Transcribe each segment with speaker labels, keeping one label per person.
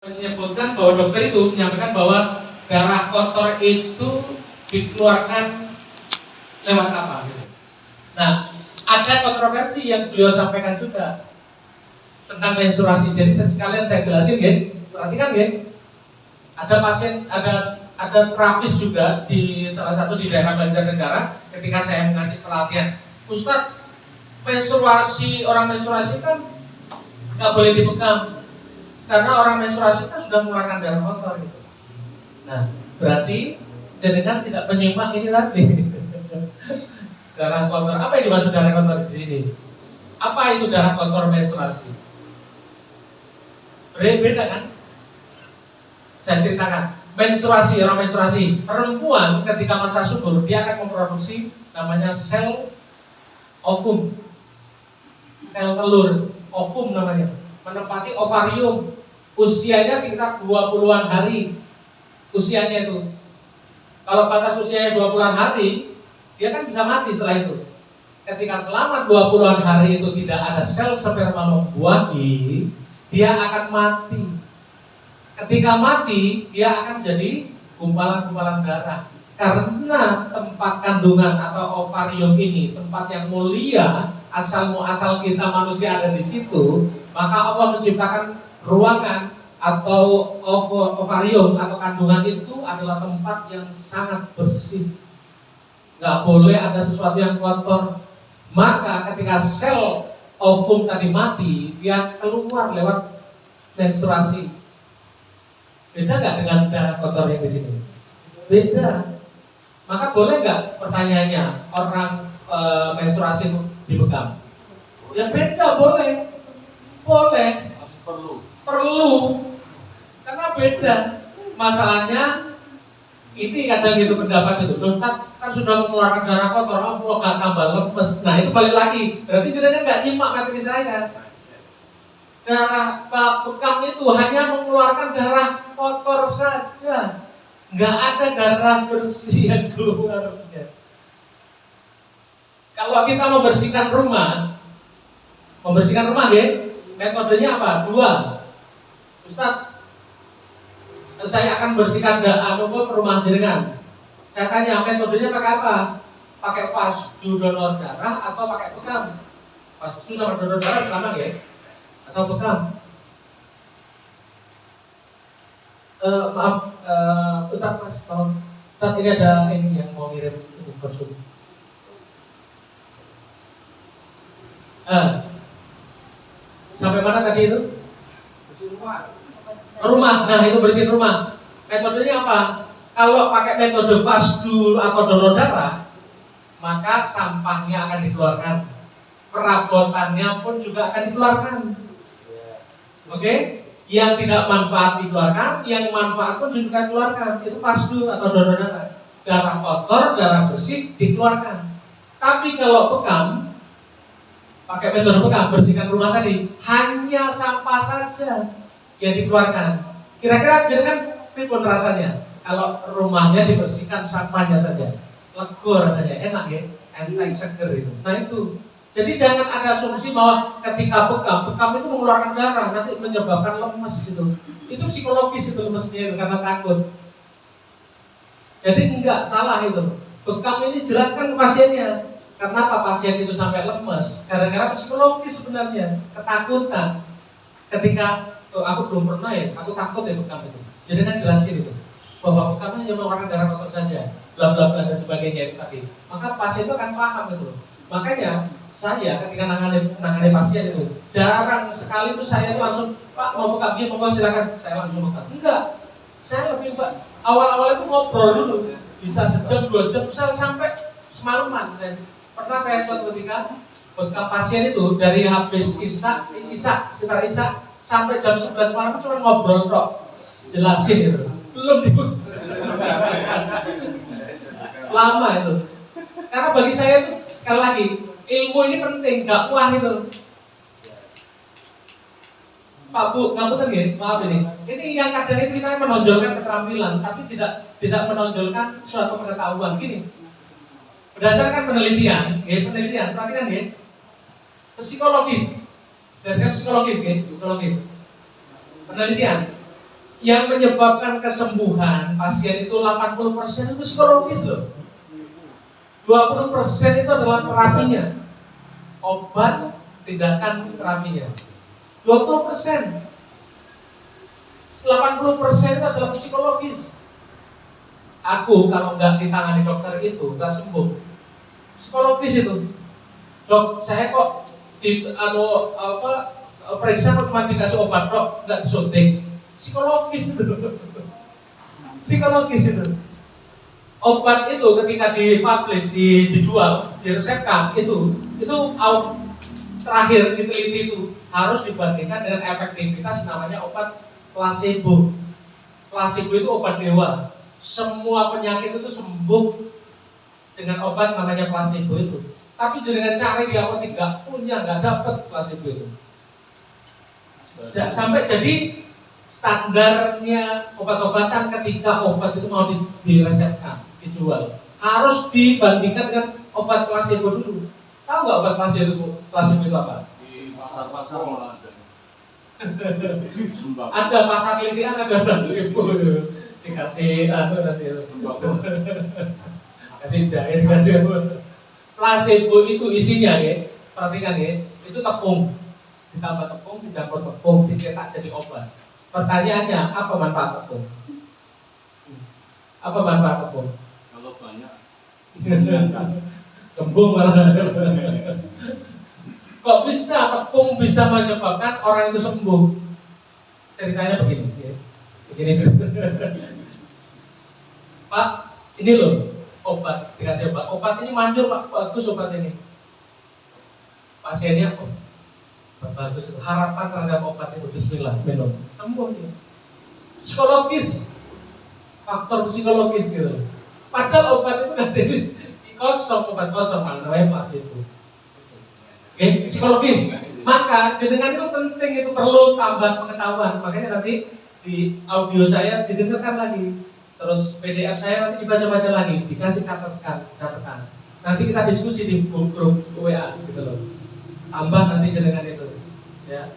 Speaker 1: menyebutkan bahwa dokter itu menyampaikan bahwa darah kotor itu dikeluarkan lewat apa gitu. Nah, ada kontroversi yang beliau sampaikan juga tentang menstruasi. Jadi sekalian saya jelasin ya. Perhatikan ya. Ada pasien, ada terapis juga di salah satu di daerah Banjarnegara ketika saya mengasih pelatihan. Ustadz, orang menstruasi kan nggak boleh dipegang karena orang menstruasi kan sudah mengeluarkan darah kotor gitu. Nah, berarti jenengan tidak menyimak ini tadi. Darah kotor, apa yang dimaksud darah kotor di sini? Apa itu darah kotor menstruasi? Beda kan? Saya ceritakan. Menstruasi, orang menstruasi, perempuan ketika masa subur dia akan memproduksi namanya sel ovum, sel telur, ovum namanya, menempati ovarium. Usianya sekitar 20-an hari. Usianya itu. Kalau batas usianya 20-an hari, dia kan bisa mati setelah itu. Ketika selama 20-an hari itu tidak ada sel sperma membuahi, dia akan mati. Ketika mati, dia akan jadi gumpalan-gumpalan darah. Karena tempat kandungan atau ovarium ini tempat yang mulia, asal muasal kita manusia ada di situ, maka Allah menciptakan ruangan atau ovarium atau kandungan itu adalah tempat yang sangat bersih. Gak boleh ada sesuatu yang kotor. Maka ketika sel ovum tadi mati, dia keluar lewat menstruasi. Beda nggak dengan darah kotor yang di sini? Beda. Maka boleh nggak pertanyaannya orang menstruasi dipegang? Ya beda, boleh. Boleh. Perlu. Karena beda. Masalahnya ini kadang itu pendapat itu. Dokter kan sudah mengeluarkan darah kotor, oh nggak tambah lemes. Nah itu balik lagi. Berarti jadinya nggak nyimak materi saya. Darah bekam itu hanya mengeluarkan darah kotor saja, nggak ada darah bersih yang keluarnya. Kalau kita membersihkan rumah ya, metodenya apa? Dua. Ustadz, saya akan bersihkan rumah jenengan. Saya tanya, metodenya pakai apa? Pakai vasdu donor darah atau pakai bekam? Vasdu sama donor darah sama ya? Atau bekam? Maaf, Ustaz Mas, tolong. Ustaz, ini ada ini yang mau ngirim untuk bersum. Sampai mana tadi itu? Bersihin rumah. Nah itu bersihin rumah. Metodenya apa? Kalau pakai metode vasdu atau donor darah, maka sampahnya akan dikeluarkan, perabotannya pun juga akan dikeluarkan. Oke? Yang tidak manfaat dikeluarkan, yang manfaat pun juga dikeluarkan. Itu vasdu atau donor darah. Darah kotor, darah bersih dikeluarkan. Tapi kalau bekam, pakai metode bekam, bersihkan rumah tadi, hanya sampah saja yang dikeluarkan. Kira-kira jenengan pripun rasanya kalau rumahnya dibersihkan sampahnya saja? Lega rasanya, enak ya, enteng seger itu. Nah itu. Jadi jangan ada asumsi bahwa ketika bekam itu mengeluarkan darah nanti menyebabkan lemes gitu. Itu psikologis itu lemesnya itu karena takut. Jadi enggak salah itu. Bekam ini jelaskan ke pasiennya. Kenapa pasien itu sampai lemes? Gara-gara psikologis sebenarnya, ketakutan. Ketika aku belum pernah ya, aku takut ya bekam itu. Jadi kan jelasin itu bahwa bekam hanya mengeluarkan darah kotor saja, bla bla bla dan sebagainya itu tadi. Maka pasien itu akan paham itu. Makanya saya ketika nangani pasien itu jarang sekali itu saya itu langsung Pak mau bekam dia mau silakan, saya langsung bekam. Enggak, saya lebih awal-awal itu ngobrol dulu, bisa sejam 2 jam, sampai semalaman. Pernah saya suatu ketika bekam pasien itu dari habis sekitar isak sampai jam 11 malam cuma ngobrol kok, jelasin itu, belum lama itu. Karena bagi saya itu sekali lagi ilmu ini penting, gak puas itu. Pak Bu, kamu kan ya, maaf ini yang kadang itu kita menonjolkan keterampilan, tapi tidak menonjolkan suatu pengetahuan. Gini, berdasarkan penelitian, perhatikan ya, psikologis, penelitian. yang menyebabkan kesembuhan pasien itu 80% itu psikologis loh. 20% itu adalah terapinya, obat, tindakan terapinya. 20%, 80% itu adalah psikologis. Aku kalau nggak ditangani dokter itu nggak sembuh. Psikologis itu. Dok, saya kok periksa kok cuma dikasih obat dok, nggak disuntik. Psikologis itu. Psikologis itu. Obat itu ketika dipublish, dijual, diresepkan itu terakhir diteliti itu harus dibandingkan dengan efektivitas namanya obat placebo. Placebo itu obat dewa. Semua penyakit itu sembuh dengan obat namanya placebo itu. Tapi dengan cari di apotek nggak dapat placebo itu. Sampai jadi standarnya obat-obatan ketika obat itu mau diresepkan, dijual, harus dibandingkan dengan obat placebo dulu. Tahu nggak obat placebo itu apa?
Speaker 2: Di pasar-pasar malah ada.
Speaker 1: Ada pasar lilian, ada placebo. Dikasih nanti sembako, kasih jahe, dikasih placebo itu isinya ya, perhatikan ya, itu tepung, ditambah tepung, dicampur tepung, dicetak jadi obat. Pertanyaannya, apa manfaat tepung? Apa manfaat tepung?
Speaker 2: Kalau banyak
Speaker 1: kembung malah. Kok bisa tepung bisa menyebabkan orang itu sembuh? Ceritanya begini ya. Begini. Pak, ini loh obat, dikasih obat. Obat ini manjur Pak, bagus obat ini. Pasiennya bagus, harapan terhadap obat itu bismillah, minum, sembuh dia. Psikologis, faktor psikologis gitu. Padahal obat itu kan kosong, obat kosong, namanya placebo. Oke, psikologis. Maka jenengan itu penting, itu perlu tambah pengetahuan. Makanya nanti di audio saya didengarkan lagi, terus PDF saya nanti dibaca-baca lagi, dikasih catatan. Nanti kita diskusi di grup WA gitu loh. Tambah nanti jenengan itu, ya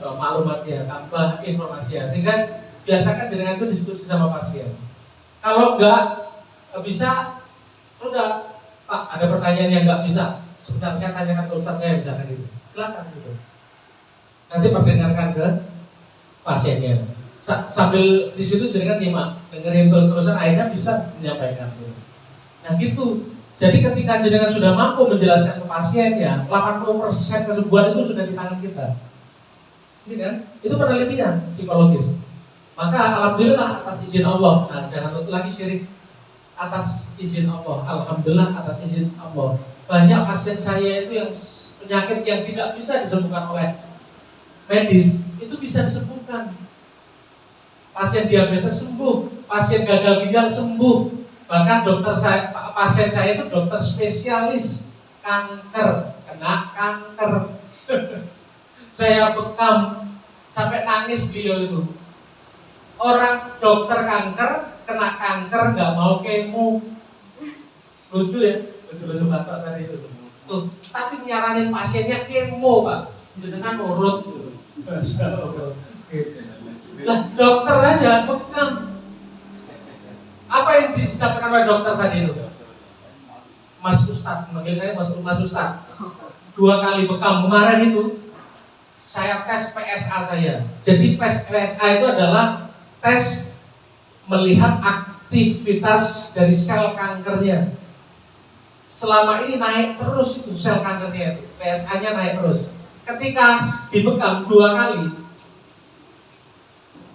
Speaker 1: maklumatnya, tambah informasinya, sehingga biasakan jenengan itu diskusi sama pasien. Kalau nggak bisa, udah Pak ada pertanyaan yang nggak bisa, sebentar saya tanyakan ke Ustadz saya misalkan gitu, silakan gitu. Nanti perdengarkan ke pasiennya. Sambil di situ jenengan nyimak, dengerin terus-terusan, akhirnya bisa menyampaikan. Nah gitu. Jadi ketika jenengan sudah mampu menjelaskan ke pasiennya, 80% kesembuhan itu sudah di tangan kita. Ini kan? Itu penelitian psikologis. Maka alhamdulillah atas izin Allah. Nah, jangan lupa lagi syirik. Atas izin Allah, alhamdulillah atas izin Allah. Banyak pasien saya itu yang penyakit yang tidak bisa disembuhkan oleh medis, itu bisa disembuhkan. Pasien diabetes sembuh, pasien gagal ginjal sembuh. Bahkan pasien saya itu dokter spesialis kanker, kena kanker. Saya bekam sampai nangis beliau itu. Orang dokter kanker, kena kanker nggak mau kemo. Lucu ya, lucu bapak tadi itu. Tuh, tapi nyaranin pasiennya kemo Pak, dengan nurut. Lah dokter aja bekam. Apa yang disampaikan oleh dokter tadi itu? Mas Ustadz, manggil saya Mas Ustadz. 2 kali bekam kemarin itu. Saya tes PSA saya. Jadi tes PSA itu adalah tes melihat aktivitas dari sel kankernya. Selama ini naik terus itu sel kankernya itu, PSA-nya naik terus. Ketika dibekam 2 kali,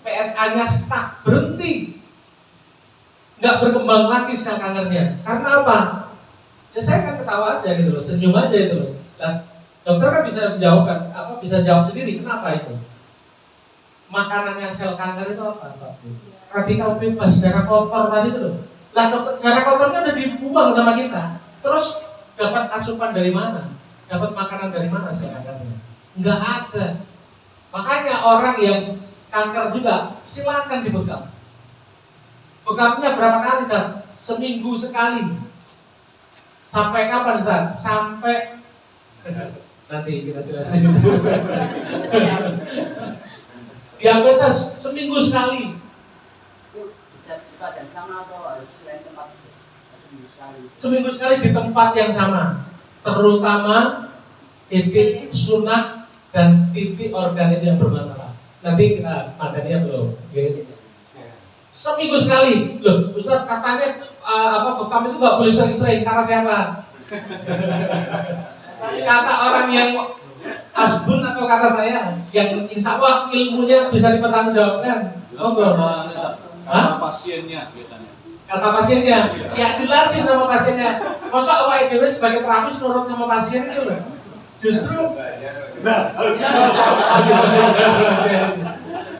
Speaker 1: PSA-nya stuck, berhenti, nggak berkembang lagi sel kankernya. Karena apa? Ya saya kan ketawa aja gitu loh, senyum aja itu loh. Nah, dokter kan bisa menjawab bisa jawab sendiri kenapa itu. Makanannya sel kanker itu apa? Radikal bebas, darah kotor tadi itu loh. Lah darah kotornya udah dibuang sama kita. Terus dapat asupan dari mana? Dapat makanan dari mana sel kankernya? Nggak ada. Makanya orang yang kanker juga silakan dibekam. Bekamnya berapa kali kan? Seminggu sekali. Sampai kapan Ustaz? Sampai nanti kita jelasin. Diabetes seminggu sekali.
Speaker 3: Itu bisa buka dan sama atau harus lain tempat? Seminggu sekali.
Speaker 1: Seminggu sekali di tempat yang sama, terutama titik sunnah dan titik organ itu yang bermasalah. Nanti kita matanya belum. Gitu. Seminggu sekali, loh Ustaz katanya bekam itu nggak boleh sering-sering, kata siapa? Kata orang yang asbun atau kata saya yang insya Allah ilmunya bisa dipertanggungjawabkan.
Speaker 2: Kata pasiennya biasanya.
Speaker 1: Kata pasiennya, ya jelasin sama pasiennya. Masa awal dewe sebagai terapis nurut sama pasien itu loh. Justru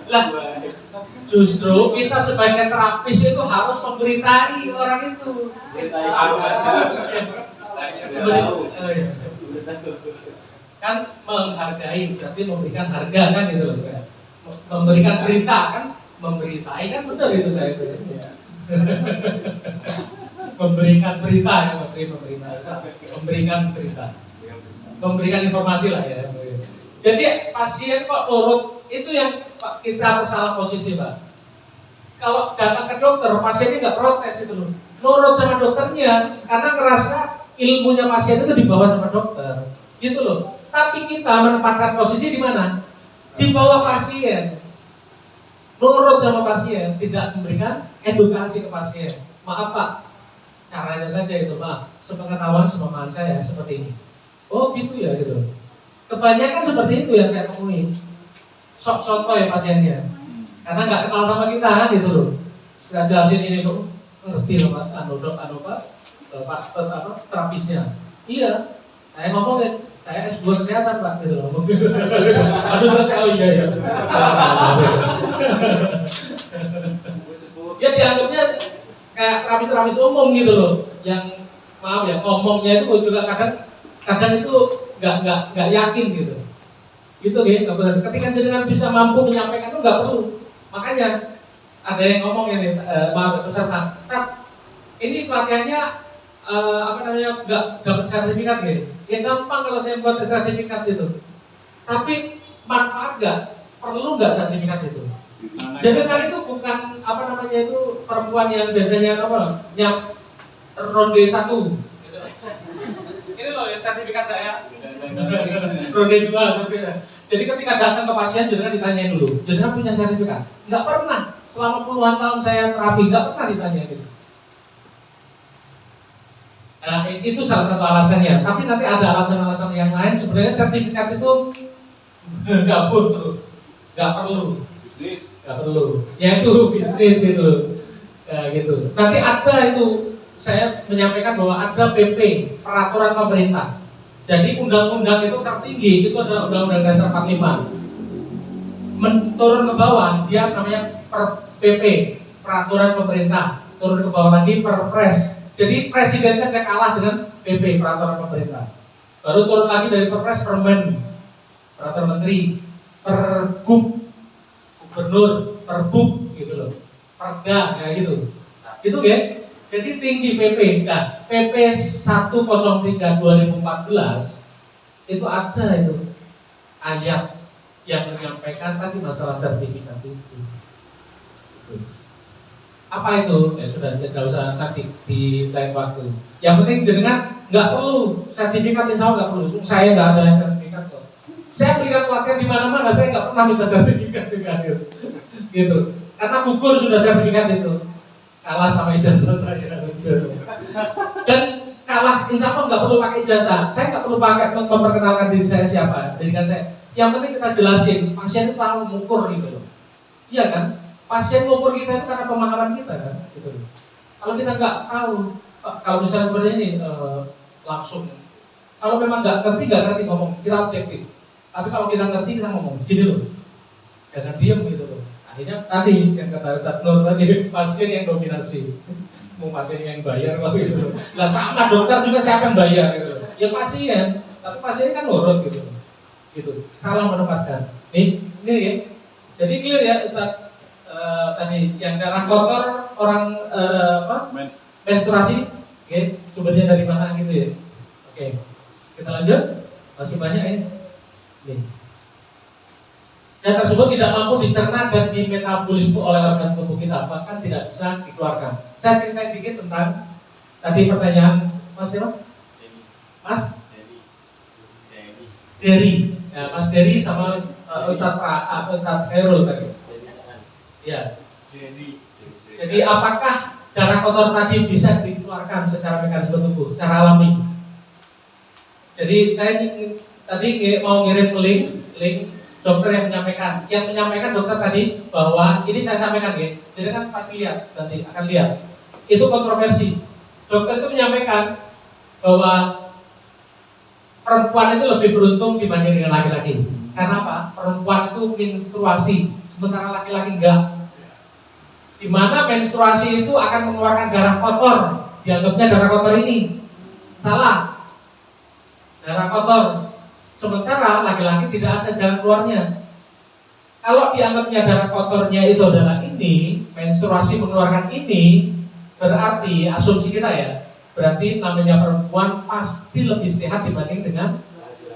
Speaker 1: lah, justru kita sebagai terapis itu harus memberitahi orang itu. Kan menghargai berarti memberikan harga kan gitu loh. Memberikan berita kan, memberitai kan benar itu saya itu. Memberikan berita ya, memberikan berita, memberikan informasi lah ya. Jadi pasien kok nurut itu yang kita salah posisi Pak. Kalau datang ke dokter pasiennya nggak protes itu loh, nurut sama dokternya karena ngerasa ilmunya pasien itu dibawa sama dokter, gitu loh. Tapi kita menempatkan posisi di mana? Di bawah pasien. Nurut sama pasien, tidak memberikan edukasi ke pasien. Maaf Pak, caranya saja itu Pak, sepengetahuan sepemahaman saya seperti ini. Oh gitu ya gitu. Kebanyakan seperti itu yang saya temui. Sok-sok ya pasiennya, karena nggak kenal sama kita kan gitu loh. Sudah jelasin ini tuh, ngerti loh Pak, terapisnya. Iya, saya ngomongin, saya S2 kesehatan Pak gitu loh. Aduh selesai oh iya ya. Ya dianggapnya kayak terapis-terapis umum gitu loh, yang maaf ya ngomongnya itu juga kadang itu nggak yakin gitu. Gitu kan, ketika jenengan bisa mampu menyampaikan itu nggak perlu. Makanya ada yang ngomong ini, maaf peserta, ini pelatihannya nggak dapat sertifikat gitu. Ya gampang kalau saya buat sertifikat itu. Tapi manfaat nggak? Perlu nggak sertifikat itu? Jenengan itu bukan perempuan yang biasanya nyap ronde 1. Ini loh ya sertifikat saya. Ronde 2 sertifikat. Jadi ketika datang ke pasien jenengan ditanyain dulu, jenengan punya sertifikat? Nggak pernah. Selama puluhan tahun saya terapi nggak pernah ditanya gitu. Nah, itu salah satu alasannya. Tapi nanti ada alasan-alasan yang lain. Sebenarnya sertifikat itu nggak butuh, nggak perlu. Nggak perlu. Ya itu bisnis itu, gitu. Nanti ada itu. Saya menyampaikan bahwa ada PP, peraturan pemerintah. Jadi undang-undang itu tertinggi itu adalah Undang-Undang Dasar 45. Turun ke bawah dia namanya PP, peraturan pemerintah. Turun ke bawah lagi Perpres. Jadi presiden saja kalah dengan PP, peraturan pemerintah. Baru turun lagi dari Perpres, Permen, peraturan menteri, Pergub, gubernur, Perbub gitu loh. Perda kayak gitu. Itu ya. Jadi tinggi PP. Nah, PP 103 2014 itu ada itu ayat yang menyampaikan tadi masalah sertifikat itu. Apa itu? Ya sudah, tidak usah nanti di lain waktu. Yang penting jenengan nggak perlu sertifikat, insya Allah nggak perlu. Saya nggak ada sertifikat kok. Saya berikan pelatihan di mana-mana, saya nggak pernah minta sertifikat juga gitu. Karena gugur sudah sertifikat itu. Kalah sama ijazah saya. Dan kalah insya Allah nggak perlu pakai ijazah. Saya nggak perlu pakai memperkenalkan diri saya siapa, pendidikan saya. Yang penting kita jelasin, pasien itu tahu mengukur gitu loh. Iya kan? Pasien mengukur kita itu karena pemahaman kita kan, gitu loh. Kalau kita nggak tahu, kalau misalnya seperti ini langsung. Kalau memang nggak ngerti ngomong, kita objektif. Tapi kalau kita ngerti kita ngomong, sini loh, jangan diam gitu loh. Akhirnya tadi yang kata Ustaz Nur tadi, pasien yang dominasi, mau pasien yang bayar gitu. Lah sama dokter juga siapa yang bayar gitu. Ya pasien, tapi pasien kan nurut gitu. Gitu. Salah menempatkan. Nih ya. Jadi clear ya Ustaz tadi yang darah kotor orang menstruasi, oke, sumbernya dari mana gitu ya. Oke. Kita lanjut. Masih banyak ya. Nih. Zat tersebut tidak mampu dicerna dan dimetabolisme oleh organ tubuh kita, bahkan tidak bisa dikeluarkan. Saya ceritain dikit tentang tadi pertanyaan Mas siapa? Mas Dery. Ya, Mas Dery sama Ustadz Khairul tadi. Ya. Jadi apakah darah kotor tadi bisa dikeluarkan secara mekanisme tubuh, secara alami? Jadi saya tadi mau ngirim link dokter yang menyampaikan dokter tadi bahwa ini saya sampaikan ya. Jadi kan pasti lihat nanti akan lihat. Itu kontroversi. Dokter itu menyampaikan bahwa perempuan itu lebih beruntung dibanding dengan laki-laki. Karena apa? Perempuan itu menstruasi, sementara laki-laki enggak. Di mana menstruasi itu akan mengeluarkan darah kotor, dianggapnya darah kotor ini salah, darah kotor. Sementara laki-laki tidak ada jalan keluarnya. Kalau dianggapnya darah kotornya itu adalah ini, menstruasi mengeluarkan ini, berarti asumsi kita ya. Berarti namanya perempuan pasti lebih sehat dibanding dengan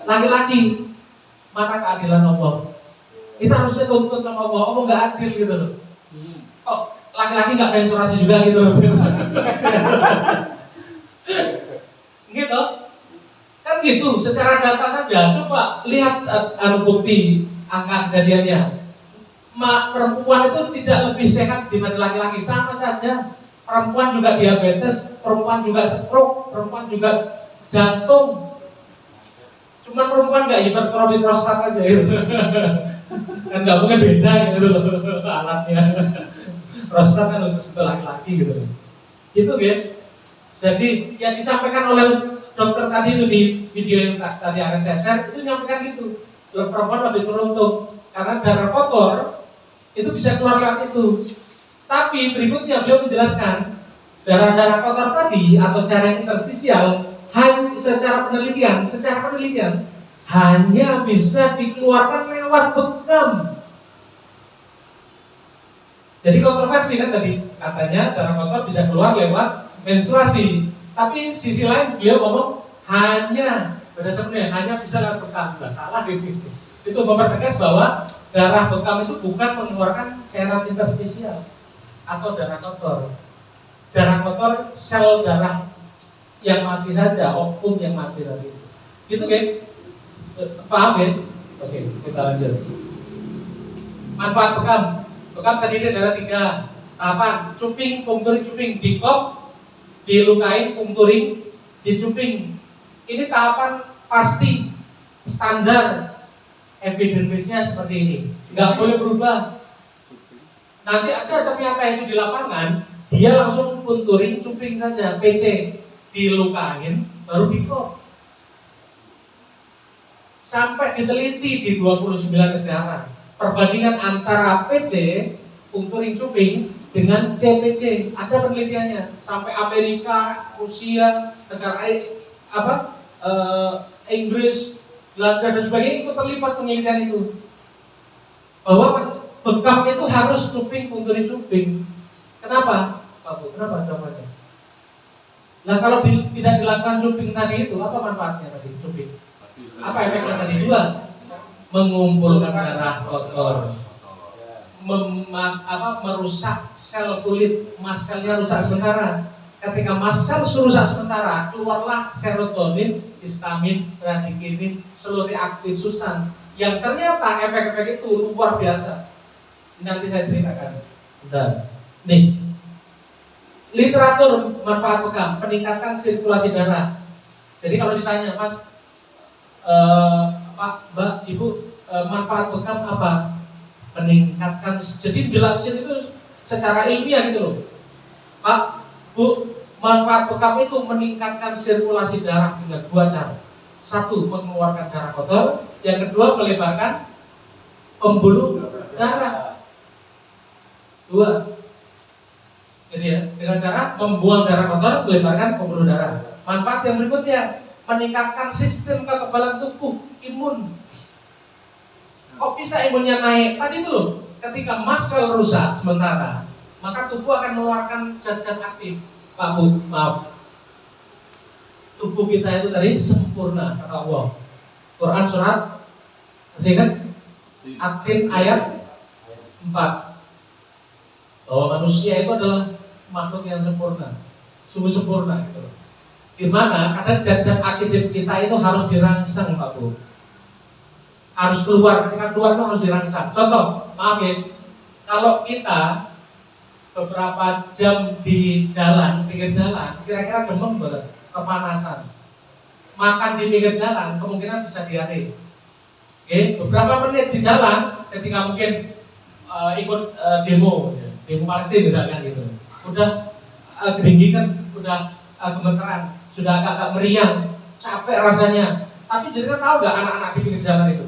Speaker 1: laki-laki. Mana keadilan Allah? Kita harusnya tuntut sama Allah. Allah nggak adil gitu loh. Kok laki-laki nggak menstruasi juga gitu loh? Gitu. Kan gitu. Secara data saja. Coba lihat bukti angka kejadiannya. Perempuan itu tidak lebih sehat dibanding laki-laki, sama saja. Perempuan juga diabetes, perempuan juga stroke, perempuan juga jantung. Cuman perempuan nggak hipertrofi prostat aja gitu. Kan nggak mungkin beda gitu loh alatnya. Prostat kan khusus untuk laki-laki gitu. Gitu ya. Jadi yang disampaikan oleh dokter tadi itu di video yang tadi akan saya share itu menyampaikan gitu. Perempuan lebih beruntung karena darah kotor itu bisa keluar lewat itu. Tapi berikutnya beliau menjelaskan darah-darah kotor tadi atau cairan interstisial secara penelitian hanya bisa dikeluarkan lewat bekam. Jadi kontroversi kan tadi, katanya darah kotor bisa keluar lewat menstruasi. Tapi sisi lain beliau ngomong hanya bisa lewat bekam. Nah, salah gitu. Itu mempertegas bahwa darah bekam itu bukan mengeluarkan cairan interstisial atau darah kotor. Darah kotor sel darah yang mati saja, ovum yang mati tadi. Gitu kan? Paham ya? Oke, kita lanjut. Manfaat bekam. Bekam tadi ada 3 tahapan: cuping, pungturing, cuping. Dikop, dilukain, pungturing, dicuping. Ini tahapan pasti, standar, evidence-nya seperti ini. Nggak boleh berubah. Nanti ada ternyata itu di lapangan, dia langsung punturing, cuping saja, PC, dilukain, baru dikop. Sampai diteliti di 29 negara, perbandingan antara PC, punturing, cuping dengan CPC, ada penelitiannya. Sampai Amerika, Rusia, negara Inggris, Belanda dan sebagainya ikut terlibat penelitian itu. Bahwa bekam itu harus cuping, punturing, cuping. Kenapa? Pak Bu, kenapa jawabannya? Nah kalau tidak dilakukan cuping tadi itu, apa manfaatnya tadi cuping? Apa efeknya tadi? 2, mengumpulkan darah kotor, merusak sel kulit, mast selnya rusak sementara. Ketika mast sel rusak sementara, keluarlah serotonin, histamin, bradikinin, seluruh reaktif substan yang ternyata efek-efek itu luar biasa. Nanti saya ceritakan. Bentar. Nih, literatur manfaat bekam, peningkatan sirkulasi darah. Jadi kalau ditanya, Mas, Pak, Mbak, Ibu, manfaat bekam apa? Meningkatkan. Jadi jelasin itu secara ilmiah gitu loh. Pak, Bu, manfaat bekam itu meningkatkan sirkulasi darah dengan 2 cara. 1, mengeluarkan darah kotor. Yang kedua, melebarkan pembuluh darah. 2. Jadi ya, dengan cara membuang darah kotor, melebarkan pembuluh darah. Manfaat yang berikutnya, meningkatkan sistem kekebalan tubuh, imun. Kok bisa imunnya naik? Tadi itu loh, ketika mast sel rusak sementara, maka tubuh akan mengeluarkan zat-zat aktif. Pak Bu, maaf. Tubuh kita itu tadi sempurna, kata Allah. Quran surat, masih kan? At-Tin ayat 4. Bahwa manusia itu adalah makhluk yang sempurna, sungguh sempurna gitu. Dimana kadang zat-zat akibat kita itu harus dirangsang, Pak Bu. Harus keluar, ketika keluar itu harus dirangsang. Contoh, maaf ya, kalau kita beberapa jam di jalan, pinggir jalan, kira-kira demam banget, kepanasan. Makan di pinggir jalan kemungkinan bisa diare. Oke, beberapa menit di jalan, ketika mungkin ikut demo Palestina misalkan gitu, udah kedinginan, udah gemeteran, sudah agak meriang, capek rasanya. Tapi jadi tahu nggak anak-anak di pinggir jalan itu?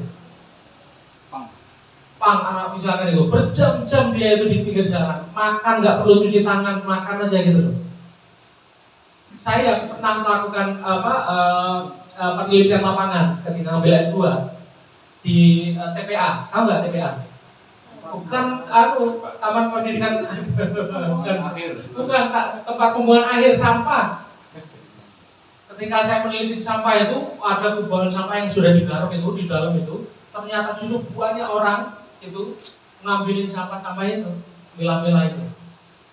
Speaker 1: Pang anak pinggir jalan itu berjam-jam dia itu di pinggir jalan, makan nggak perlu cuci tangan, makan aja gitu loh. Saya pernah melakukan penelitian lapangan ketika ngambil S2 di TPA, tahu nggak TPA? Bukan taman pendidikan, bukan tempat pembuangan akhir sampah. Ketika saya meneliti sampah itu, ada kubangan sampah yang sudah digaruk itu di dalam itu, ternyata dulu banyak orang itu ngambilin sampah-sampah itu, milah-milah itu.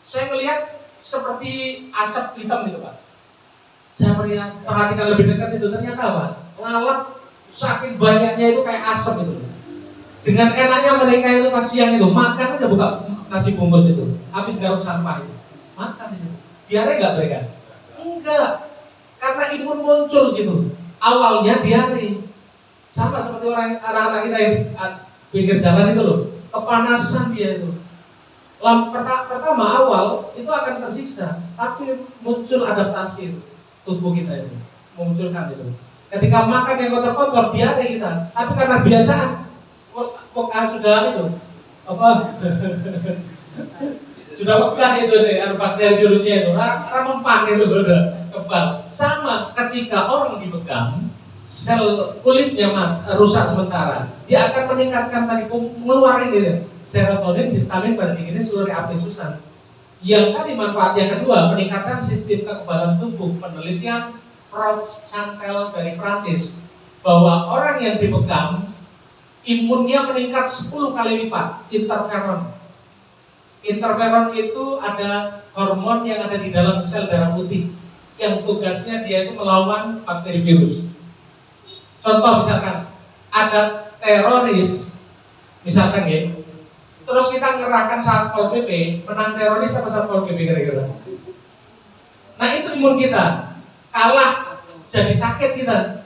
Speaker 1: Saya melihat seperti asap hitam gitu, Pak. Saya perhatikan lebih dekat itu, ternyata apa? Lalat saking banyaknya itu kayak asap itu. Dengan enaknya mereka itu pas siang itu makan aja, buka nasi bungkus itu, habis garuk sampah itu, makan di situ. Diare nggak mereka? Enggak, karena imun muncul situ. Awalnya diare, sama seperti anak-anak kita yang pinggir jalan itu loh, kepanasan dia itu. Pertama awal itu akan tersiksa, tapi muncul adaptasi itu, tubuh kita itu memunculkan itu. Ketika makan yang kotor-kotor diare kita, tapi karena biasaan sudah itu sudah pegah itu deh, bakteri virusnya itu mempan itu sudah kebal. Sama ketika orang dipegang, sel kulitnya rusak sementara, dia akan meningkatkan tadi mengeluarkan ini serotonin, histamin pada diri seluruh reaktif susan. Yang tadi manfaat yang kedua, meningkatkan sistem kekebalan tubuh. Penelitian Prof. Chantel dari Prancis bahwa orang yang dipegang imunnya meningkat 10 kali lipat. Interferon. Interferon itu ada hormon yang ada di dalam sel darah putih yang tugasnya dia itu melawan bakteri virus. Contoh misalkan ada teroris, misalkan ya, terus kita ngerahkan Satpol PP, menang teroris apa Satpol PP kira-kira? Nah itu imun kita kalah, jadi sakit kita.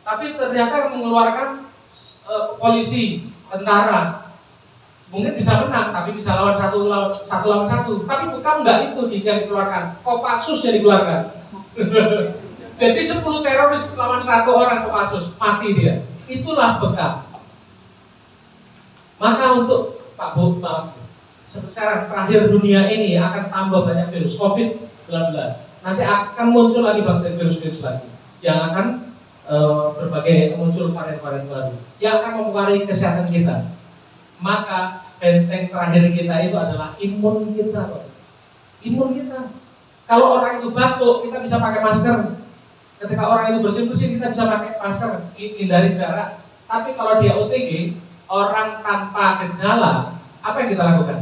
Speaker 1: Tapi ternyata mengeluarkan polisi, tentara, mungkin bisa menang, tapi bisa lawan satu lawan satu. Tapi bukan enggak itu yang dikeluarkan, Kopassus yang dikeluarkan. Jadi 10 teroris lawan 1 orang Kopassus, mati dia. Itulah bekam. Maka untuk Pak Bu, secara terakhir dunia ini akan tambah banyak virus COVID-19. Nanti akan muncul lagi bakteri virus-virus lagi yang akan berbagai muncul varian-varian baru yang akan mempengaruhi kesehatan kita. Maka benteng terakhir kita itu adalah imun kita, Pak. Imun kita. Kalau orang itu batuk, kita bisa pakai masker. Ketika orang itu bersin-bersin, kita bisa pakai masker, hindari jarak. Tapi kalau dia OTG, orang tanpa gejala, apa yang kita lakukan?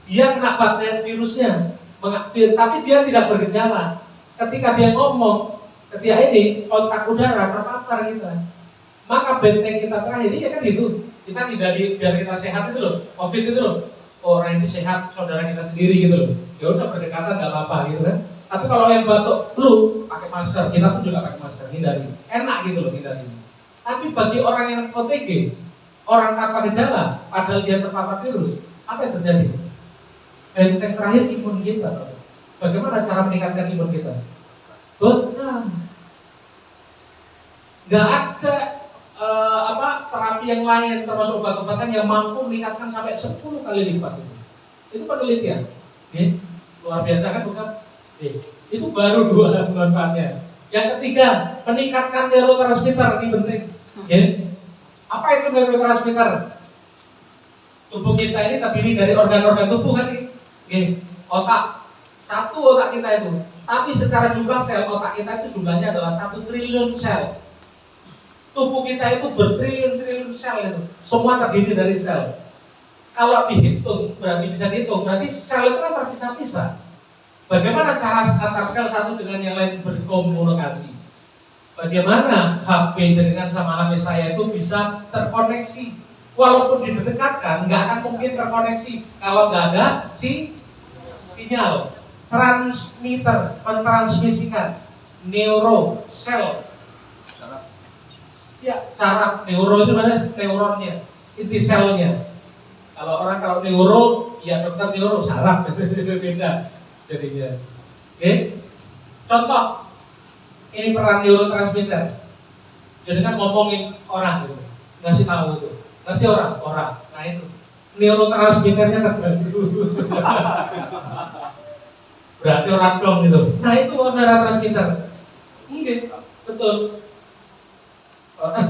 Speaker 1: Dia kena bakteri virusnya, tapi dia tidak bergejala. Ketika dia ngomong, ketika ini kontak udara terpapar kita, maka benteng kita terakhir ini ya kan gitu. Kita hindari biar kita sehat itu loh, COVID itu loh. Orang ini sehat, saudara kita sendiri gitu loh. Ya udah berdekatan nggak apa-apa gitu kan. Tapi kalau yang batuk flu pakai masker, kita pun juga pakai masker, hindari. Enak gitu loh hindari. Tapi bagi orang yang OTG, orang tanpa gejala, padahal dia terpapar virus, apa yang terjadi? Benteng terakhir imun kita. Bagaimana cara meningkatkan imun kita? Bekam. Nggak ada terapi yang lain termasuk obat-obatan yang mampu meningkatkan sampai 10 kali lipat itu penelitian. Luar biasa kan bukan? Itu baru 2 manfaatnya. Yang ketiga, meningkatkan neurotransmitter, ini penting. Apa itu neurotransmitter? Tubuh kita ini terdiri dari organ-organ tubuh kan? Otak, satu otak kita itu. Tapi secara jumlah sel otak kita itu jumlahnya adalah 1 triliun sel. tubuh kita itu bertriliun-triliun sel itu. Semua terdiri dari sel. Kalau dihitung, berarti bisa dihitung, berarti sel itu kan terpisah-pisah. Bagaimana cara antar sel satu dengan yang lain berkomunikasi? Bagaimana HP jaringan sama alam saya itu bisa terkoneksi? Walaupun didekatkan, nggak akan mungkin terkoneksi kalau nggak ada sinyal. Transmitter mentransmisikan neuro sel. Saraf neuro itu mana? Neuronnya, inti selnya. Kalau neuro, ya dokter neuro saraf beda jadinya. Oke, contoh ini peran neurotransmitter. Jadi kan ngomongin orang gitu, ngasih tahu itu, ngerti orang. Nah itu neurotransmitternya terganggu. Berarti orang dong gitu. Nah itu neurotransmitter. Mungkin betul.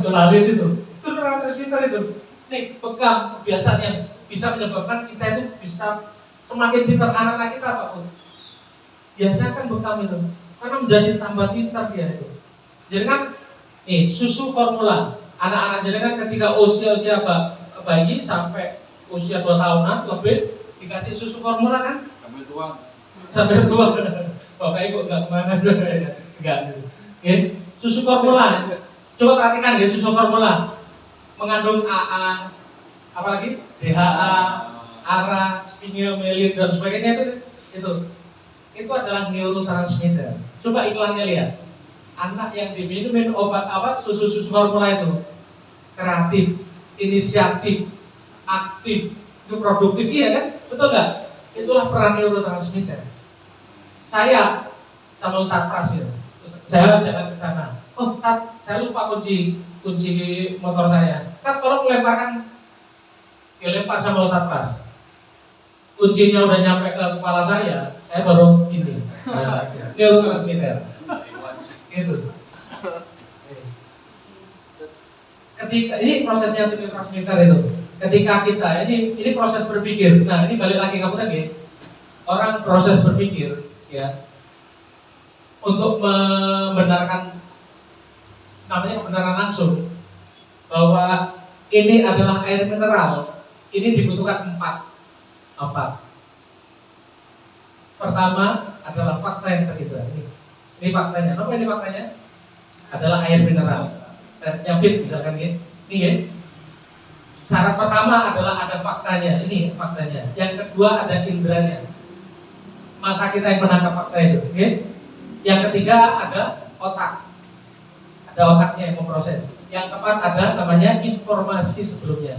Speaker 1: Kelalin itu neurotransmitter itu. Nih pegang kebiasaan yang bisa menyebabkan kita itu bisa semakin pintar anak-anak kita Pak Bu. Biasanya kan bekam itu karena menjadi tambah pintar dia itu. Jadi kan nih susu formula anak-anak jadi kan ketika usia bayi sampai usia 2 tahunan lebih dikasih susu formula kan sampai tua bapak ibu nggak kemana nggak susu formula. Coba perhatikan ya susu formula mengandung AA apalagi DHA, ARA, sphingomyelin dan sebagainya itu adalah neurotransmitter. Coba iklannya lihat. Anak yang diminumin obat-obat susu formula itu kreatif, inisiatif, aktif, itu produktif, iya kan? Betul nggak? Itulah peran neurotransmitter. Saya sama Tat Pras ya. Saya jalan ke sana. Oh, Tat, saya lupa kunci motor saya. Tat, tolong dilempar sama Tat Pras. Kuncinya udah nyampe ke kepala saya baru ini. Neurotransmitter. Gitu. Ketika ini prosesnya neurotransmitter itu. Ketika kita ini proses berpikir. Nah, ini balik lagi kamu tadi. Orang proses berpikir ya. Untuk membenarkan namanya kebenaran langsung bahwa ini adalah air mineral. Ini dibutuhkan 4. Pertama adalah fakta yang ketiga. Ini faktanya. Apa ini faktanya? Adalah air mineral. Yang fit misalkan ini ya. Syarat pertama adalah ada faktanya. Ini faktanya. Yang kedua ada indranya. Mata kita yang menangkap fakta itu. Okay? Yang ketiga ada otak. Ada otaknya yang memproses. Yang keempat ada namanya informasi sebelumnya.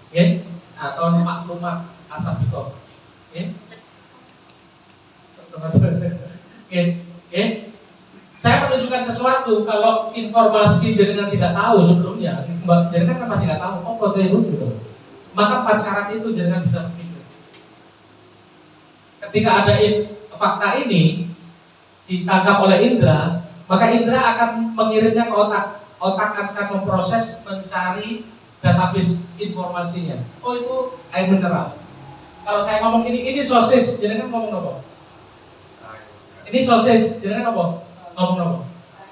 Speaker 1: Okay? Atau maklumat asabiko. Okay? Saya menunjukkan sesuatu kalau informasi jaringan tidak tahu sebelumnya, jaringan kan pasti nggak tahu. Oh, foto itu gitu. Maka 4 syarat itu jaringan bisa berpikir. Ketika ada fakta ini ditangkap oleh indera, maka indera akan mengirimnya ke otak. Otak akan memproses, mencari database informasinya. Oh, itu air mineral. Kalau saya ngomong ini sosis, jaringan ngomong apa? Ini sosis, jaringan apa? Ngomong.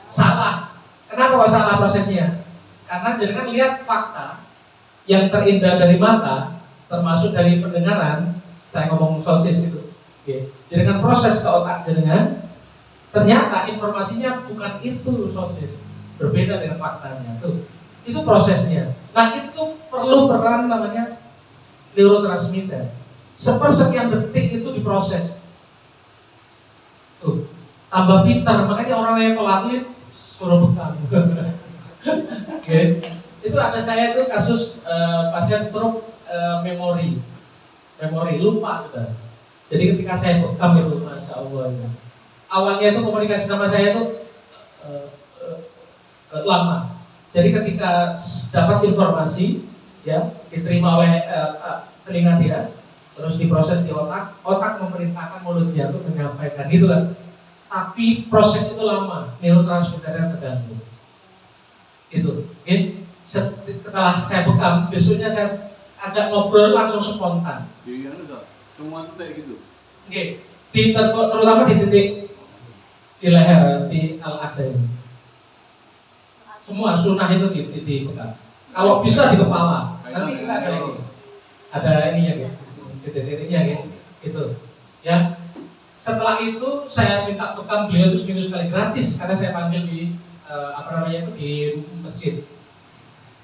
Speaker 1: Salah. Kenapa kok salah prosesnya? Karena jaringan lihat fakta yang terindah dari mata, termasuk dari pendengaran. Saya ngomong sosis itu. Oke. Jaringan proses ke otak jaringan. Ternyata informasinya bukan itu sosis, berbeda dengan faktanya. Itu prosesnya. Nah itu perlu peran namanya neurotransmitter. Sepersekian detik itu diproses. Tambah pintar, makanya orang yang atlet suruh bekam. Okay. Itu ada saya itu kasus pasien stroke memori lupa gitu. Jadi ketika saya bekam itu, masya Allah itu. Awalnya itu komunikasi sama saya itu lama. Jadi ketika dapat informasi, ya diterima oleh telinga dia, terus diproses di otak memerintahkan mulutnya untuk menyampaikan gitu kan. Tapi proses itu lama, neurotransmitternya terganggu. Itu, okay? Setelah saya bekam, besoknya saya ajak ngobrol langsung spontan.
Speaker 2: Iya, semua itu kayak gitu.
Speaker 1: Okay. Terutama di titik di leher, di al-ada ini. Semua sunnah itu dipegang. Kalau bisa di kepala. Nanti kita ada ini. Ada ininya gitu. Titik-titiknya gitu. Ya. Setelah itu saya minta bekam beliau itu seminggu sekali gratis karena saya panggil di di masjid.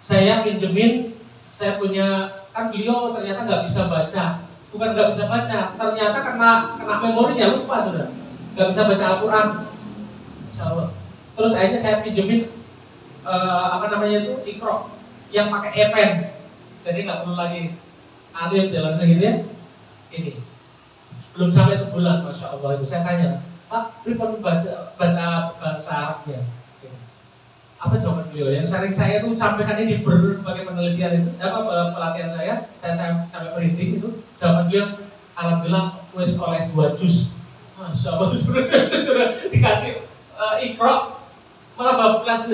Speaker 1: Saya pinjemin, saya punya, kan beliau ternyata nggak bisa baca. Bukan nggak bisa baca, ternyata kena memorinya lupa sudah. Nggak bisa baca Al-Quran. Insya Allah. Terus akhirnya saya pinjemin Iqra yang pakai e-pen. Jadi nggak perlu lagi alif jalan segitu ya. Ini belum sampai sebulan, masya Allah itu saya tanya, Pak, pripun baca bahasa Arabnya? Apa jawaban beliau? Yang sering saya itu sampaikan ini di berbagai penelitian itu, pelatihan saya sampai perinting itu, jawaban beliau, alhamdulillah wes oleh 2 juz. Masya Allah sudah dikasih Iqra malah bablas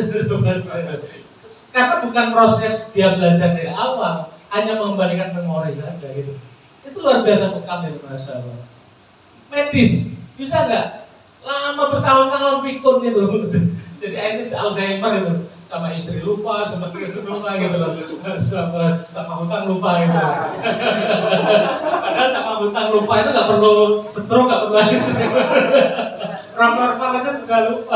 Speaker 1: karena bukan proses dia belajar dari awal, hanya mengembalikan memori saja gitu. Itu luar biasa bekam itu, masya Allah. Medis bisa nggak? Lama bertahun-tahun pikun itu. Jadi akhirnya Alzheimer itu, sama istri lupa, sama lupa gitu loh, sama hutang lupa gitu. Padahal sama hutang lupa itu nggak perlu stroke, nggak perlu gitu. Normal aja juga lupa,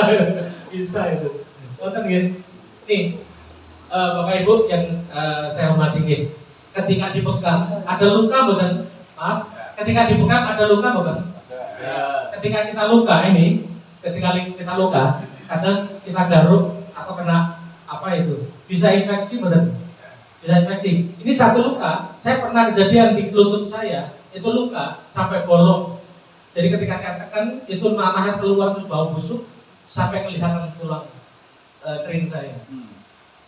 Speaker 1: bisa itu. Kan gitu. Nih, Bapak Ibu yang saya hormati nih, ketika dibekam ada luka bukan? Maaf, ketika dibekam ada luka bukan? Ketika kita luka ini, kadang kita garuk atau kena bisa infeksi bukan? Bisa infeksi. Ini satu luka, saya pernah kejadian di lutut saya, itu luka sampai bolong. Jadi ketika saya tekan, itu nanahnya keluar tuh bau busuk sampai kelihatan tulang kering saya.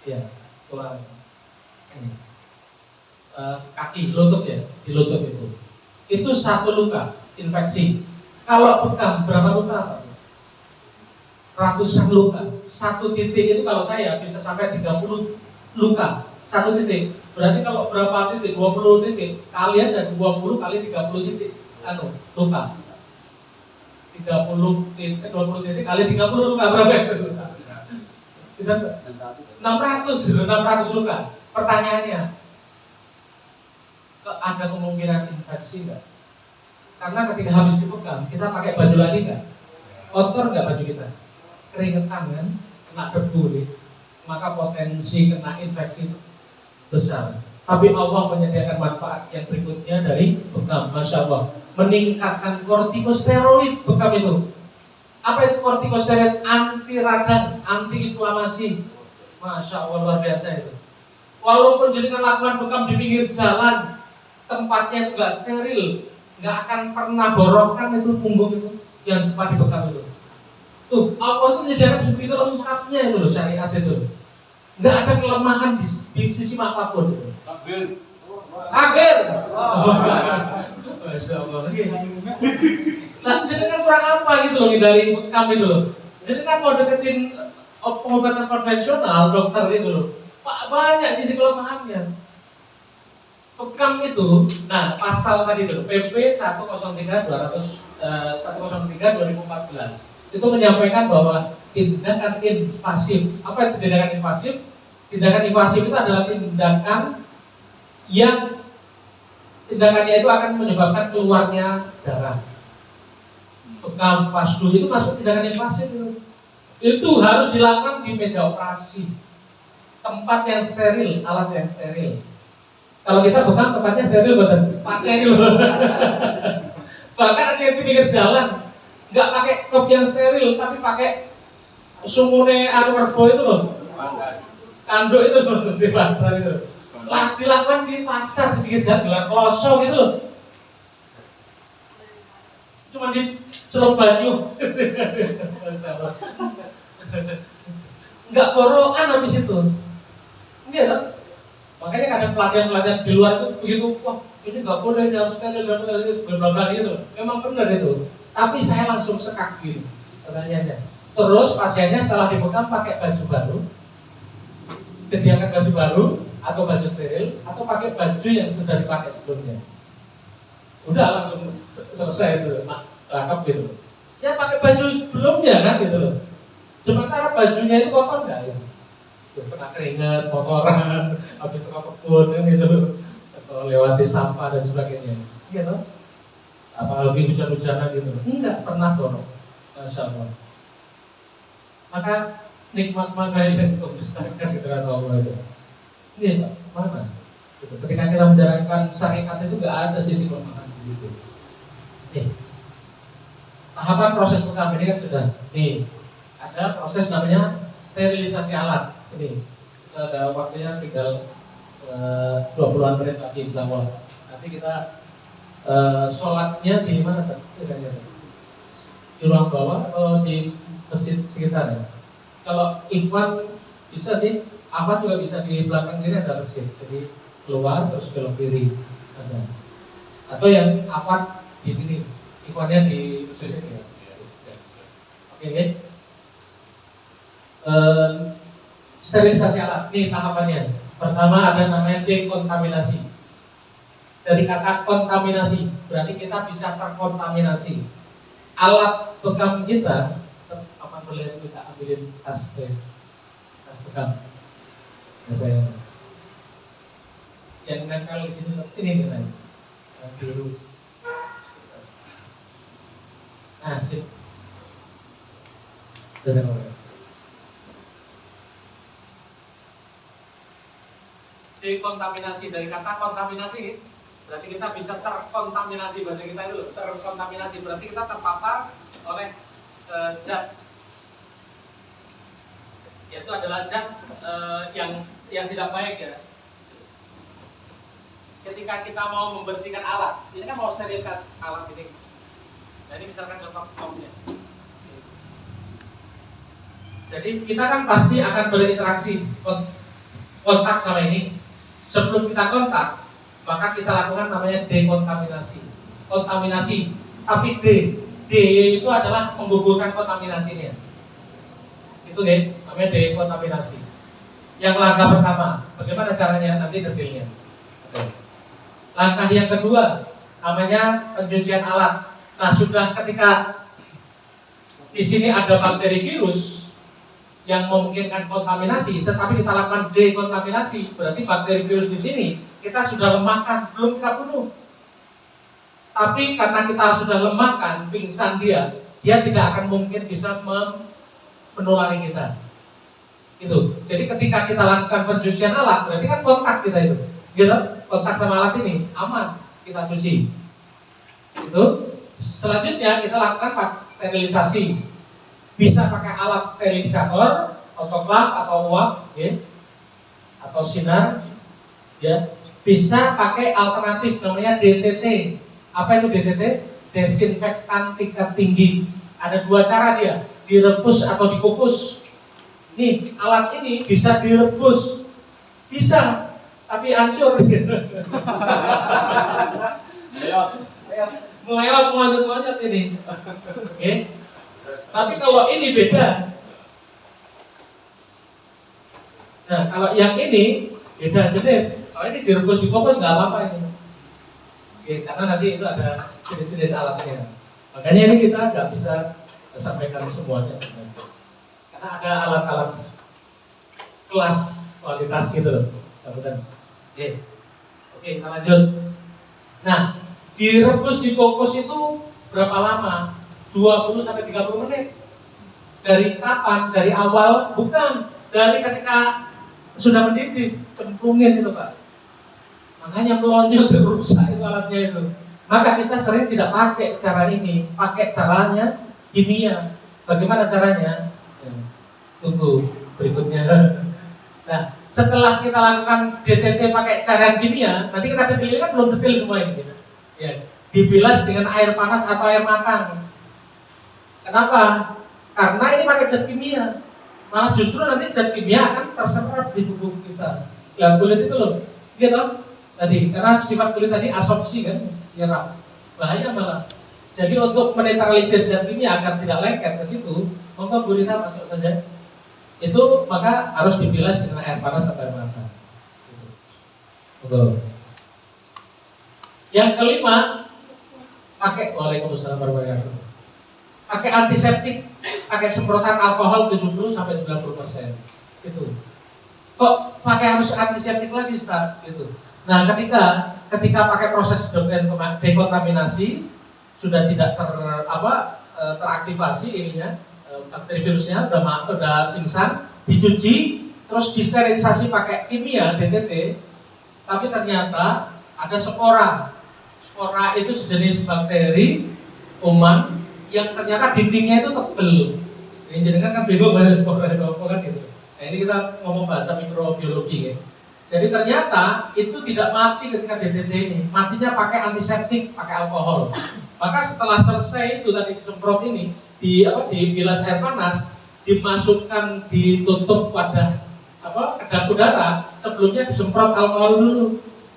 Speaker 1: Ya, tulang ini. Kaki, lutut ya, di lutut itu. Itu satu luka, infeksi. Kalau bekam, berapa luka? Ratusan luka. Satu titik itu kalau saya bisa sampai 30 luka. Satu titik. Berarti kalau berapa titik? 20 titik. Kali aja 20 kali 30 titik. Luka. 30 titik, 20 titik kali 30 luka berapa itu? 600 luka. Pertanyaannya, ada kemungkinan infeksi enggak? Karena ketika habis dibekam, kita pakai baju lagi enggak? Kotor enggak baju kita? Keringetan kan? Kena debu nih. Maka potensi kena infeksi besar. Tapi Allah menyediakan manfaat yang berikutnya dari bekam. Masya Allah, meningkatkan kortikosteroid bekam itu. Apa itu kortikosteroid? Anti radang, anti inflamasi. Masya Allah, luar biasa itu. Walaupun jenengan lakukan bekam di pinggir jalan, tempatnya itu nggak steril, nggak akan pernah borokan itu punggung itu yang tempat di bekam itu. Tuh, Allah itu menyediakan sebegitu lengkapnya itu loh, syariat itu. Nggak ada kelemahan di sisi apapun itu. Akhir. Masya Allah. Nah, jenengan kurang apa gitu loh dari bekam itu loh. Jenengan mau deketin pengobatan konvensional, dokter itu loh. Pak, banyak sisi kelemahannya. Bekam itu, nah pasal tadi itu PP 103/2014 itu menyampaikan bahwa tindakan invasif. Apa itu tindakan invasif? Tindakan invasif itu adalah tindakan yang tindakannya itu akan menyebabkan keluarnya darah. Bekam, pasdu itu masuk tindakan invasif itu. Itu harus dilakukan di meja operasi, tempat yang steril, alat yang steril. Kalau kita bekam tempatnya steril betul, pakai dulu. Bahkan ada yang di pinggir jalan, nggak pakai kop yang steril, tapi pakai sumune arbo itu loh, kanduk itu loh di pasar itu. Lah dilakukan di pasar di pinggir jalan, gelar kloso gitu loh. Cuma di celup banyu. Nggak borokan habis itu. Iya kan? Makanya kadang pelatihan-pelatihan di luar itu begitu, wah ini nggak boleh, ini harus steril dan bla gitu. Memang benar itu. Tapi saya langsung sekak gitu pertanyaannya. Terus pasiennya setelah dibekam pakai baju baru, sediakan baju baru atau baju steril atau pakai baju yang sudah dipakai sebelumnya. Udah langsung selesai itu, lengkap gitu. Ya pakai baju sebelumnya kan gitu loh. Sementara bajunya itu kotor nggak ya? Kena keringat, motoran, habis tengah kebun kan gitu, atau lewati sampah dan sebagainya, gitu. Apalagi hujan-hujanan gitu, enggak pernah dorong, Masya Allah. Maka nikmat mana yang kau besarkan gitu kan Allah itu. Iya, mana? Gitu. Ketika kita menjalankan syariat itu enggak ada sisi kelemahan di situ. Nih, tahapan proses pertama ini kan sudah. Nih, ada proses namanya sterilisasi alat. Ini kita ada waktunya tinggal 20-an menit lagi insya Allah. Nanti kita sholatnya di mana kan? Di ruang bawah atau di masjid sekitar ya? Kalau ikhwan bisa sih, apa juga bisa di belakang sini ada masjid. Jadi keluar terus belok kiri ada. Atau yang apa di sini, ikhwannya di masjid sini ya. Oke, okay. Sterilisasi alat, ini tahapannya. Pertama ada namanya dekontaminasi. Dari kata kontaminasi, berarti kita bisa terkontaminasi. Alat bekam kita, apa boleh kita ambilin tas bekam. Ya saya. Yang nempel di sini ini kan, yang biru. Nah, sip. Sudah saya. Dekontaminasi, dari kata kontaminasi berarti kita bisa terkontaminasi, bahasa kita itu loh, terkontaminasi berarti kita terpapar oleh zat, yaitu adalah zat yang tidak baik ya. Ketika kita mau membersihkan alat, ini kan mau sterilkan alat ini. Nah ini misalkan contoh kompnya. Jadi kita kan pasti akan berinteraksi kontak sama ini. Sebelum kita kontak, maka kita lakukan namanya dekontaminasi. Kontaminasi, tapi D itu adalah menggugurkan kontaminasinya. Itu ya, namanya dekontaminasi. Yang langkah pertama, bagaimana caranya? Nanti detailnya. Oke. Langkah yang kedua, namanya pencucian alat. Nah, sudah ketika di sini ada bakteri virus yang memungkinkan kontaminasi, tetapi kita lakukan dekontaminasi, berarti bakteri virus di sini kita sudah lemahkan, belum kita bunuh. Tapi karena kita sudah lemahkan, pingsan dia tidak akan mungkin bisa menulari kita. Itu. Jadi ketika kita lakukan pencucian alat, berarti kan kontak kita itu, gitu? Kontak sama alat ini aman, kita cuci. Itu. Selanjutnya kita lakukan sterilisasi. Bisa pakai alat sterilisator, autoklav atau uap, ya, atau sinar, ya. Bisa pakai alternatif namanya DTT. Apa itu DTT? Desinfektan tingkat tinggi. Ada dua cara dia, direbus atau dikukus. Nih, alat ini bisa direbus, bisa, tapi hancur. Melewat monyet ini. Oke. Tapi kalau ini beda. Nah, kalau yang ini beda jenis. Kalau ini direbus dikukus nggak apa-apa ini. Oke, karena nanti itu ada jenis-jenis alatnya. Makanya ini kita nggak bisa sampaikan semuanya sebenarnya. Karena ada alat-alat kelas kualitas gitu loh. Oke, kita lanjut. Nah, direbus dikukus itu berapa lama? 20 sampai 30 menit. Dari kapan? Dari awal? Bukan. Dari ketika sudah mendidih, cemplungin itu Pak. Makanya melonjol rusak itu alatnya itu. Maka kita sering tidak pakai cara ini, pakai caranya kimia. Bagaimana caranya? Ya, tunggu berikutnya. Nah, setelah kita lakukan DTT pakai cara kimia, nanti kita detailnya kan belum detail semua ini. Ya, dibilas dengan air panas atau air matang. Kenapa? Karena ini pakai zat kimia. Malah justru nanti zat kimia akan terserap di tubuh kita. Ya kulit itu loh, gitu. Tadi karena sifat kulit tadi absorpsi kan, nyerap. Bahaya malah. Jadi untuk menetralisir zat kimia agar tidak lengket ke situ, monggo gurita masuk saja. Itu maka harus dibilas dengan air panas atau air matang. Betul. Yang kelima, pakai Waalaikumsalam warahmatullahi wabarakatuh. Pakai antiseptik, pakai semprotan alkohol 70 sampai 90%. Itu. kok pakai harus antiseptik lagi Ustaz gitu. Nah, ketika pakai proses dekontaminasi sudah tidak teraktivasi ininya, bakteri virusnya udah pingsan, dicuci, terus disterilisasi pakai kimia DTT, tapi ternyata ada spora. Spora itu sejenis bakteri kuman yang ternyata dindingnya itu tebel. Ini jadi kan bingung mana spora itu apa kan gitu. Nah, ini kita ngomong bahasa mikrobiologi ya. Jadi ternyata itu tidak mati ketika DTT ini, matinya pakai antiseptik, pakai alkohol. Maka setelah selesai itu tadi disemprot ini, dibilas air panas, dimasukkan ditutup wadah kedap udara, sebelumnya disemprot alkohol dulu,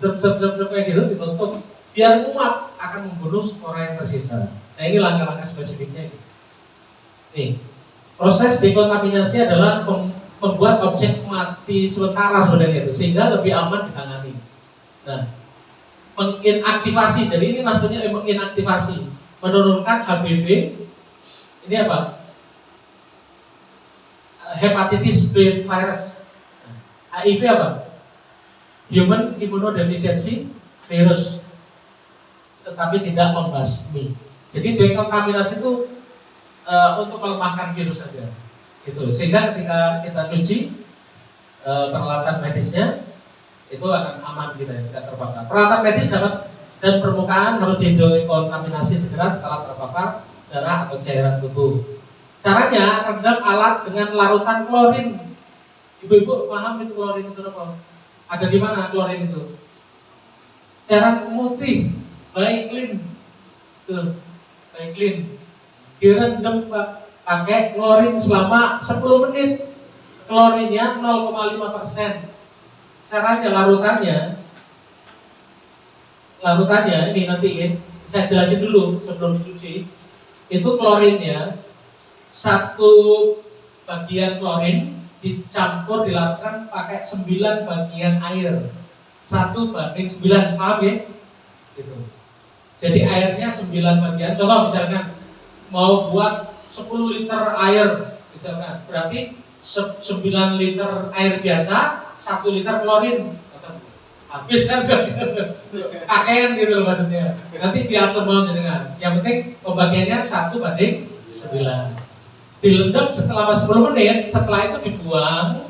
Speaker 1: kayak gitu ditutup, biar muat akan membunuh spora yang tersisa. Nah ini langkah-langkah spesifiknya. Nih, proses dekontaminasi adalah membuat objek mati sementara sebenarnya itu, sehingga lebih aman ditangani. Nah, menginaktivasi, jadi ini maksudnya menginaktivasi, menurunkan HBV. Ini apa? Hepatitis B virus. HIV apa? Human Immunodeficiency Virus, tetapi tidak membasmi. Jadi dekontaminasi itu untuk melemahkan virus saja. Gitu. Sehingga ketika kita cuci peralatan medisnya itu akan aman kita, tidak terbakar. Peralatan medis dapat dan permukaan harus didekontaminasi segera setelah terbakar darah atau cairan tubuh. Caranya rendam alat dengan larutan klorin. Ibu-ibu paham itu klorin itu apa? Ada di mana klorin itu? Cairan pemutih, Baiklin. Tuh, Baiklin. Direndam pakai klorin selama 10 menit. Klorinnya 0,5%. Caranya larutannya ini nanti saya jelasin dulu sebelum dicuci. Itu klorinnya, satu bagian klorin dicampur dilakukan pakai 9 bagian air, 1:9, paham ya? Gitu. Jadi airnya 9 bagian. Contoh misalkan mau buat 10 liter air, misalkan, berarti 9 liter air biasa, 1 liter klorin. Habis kan pakaian gitu loh maksudnya. Nanti diatur mau dengan. Yang penting pembagiannya 1:9. Dilendam selama 10 menit, setelah itu dibuang,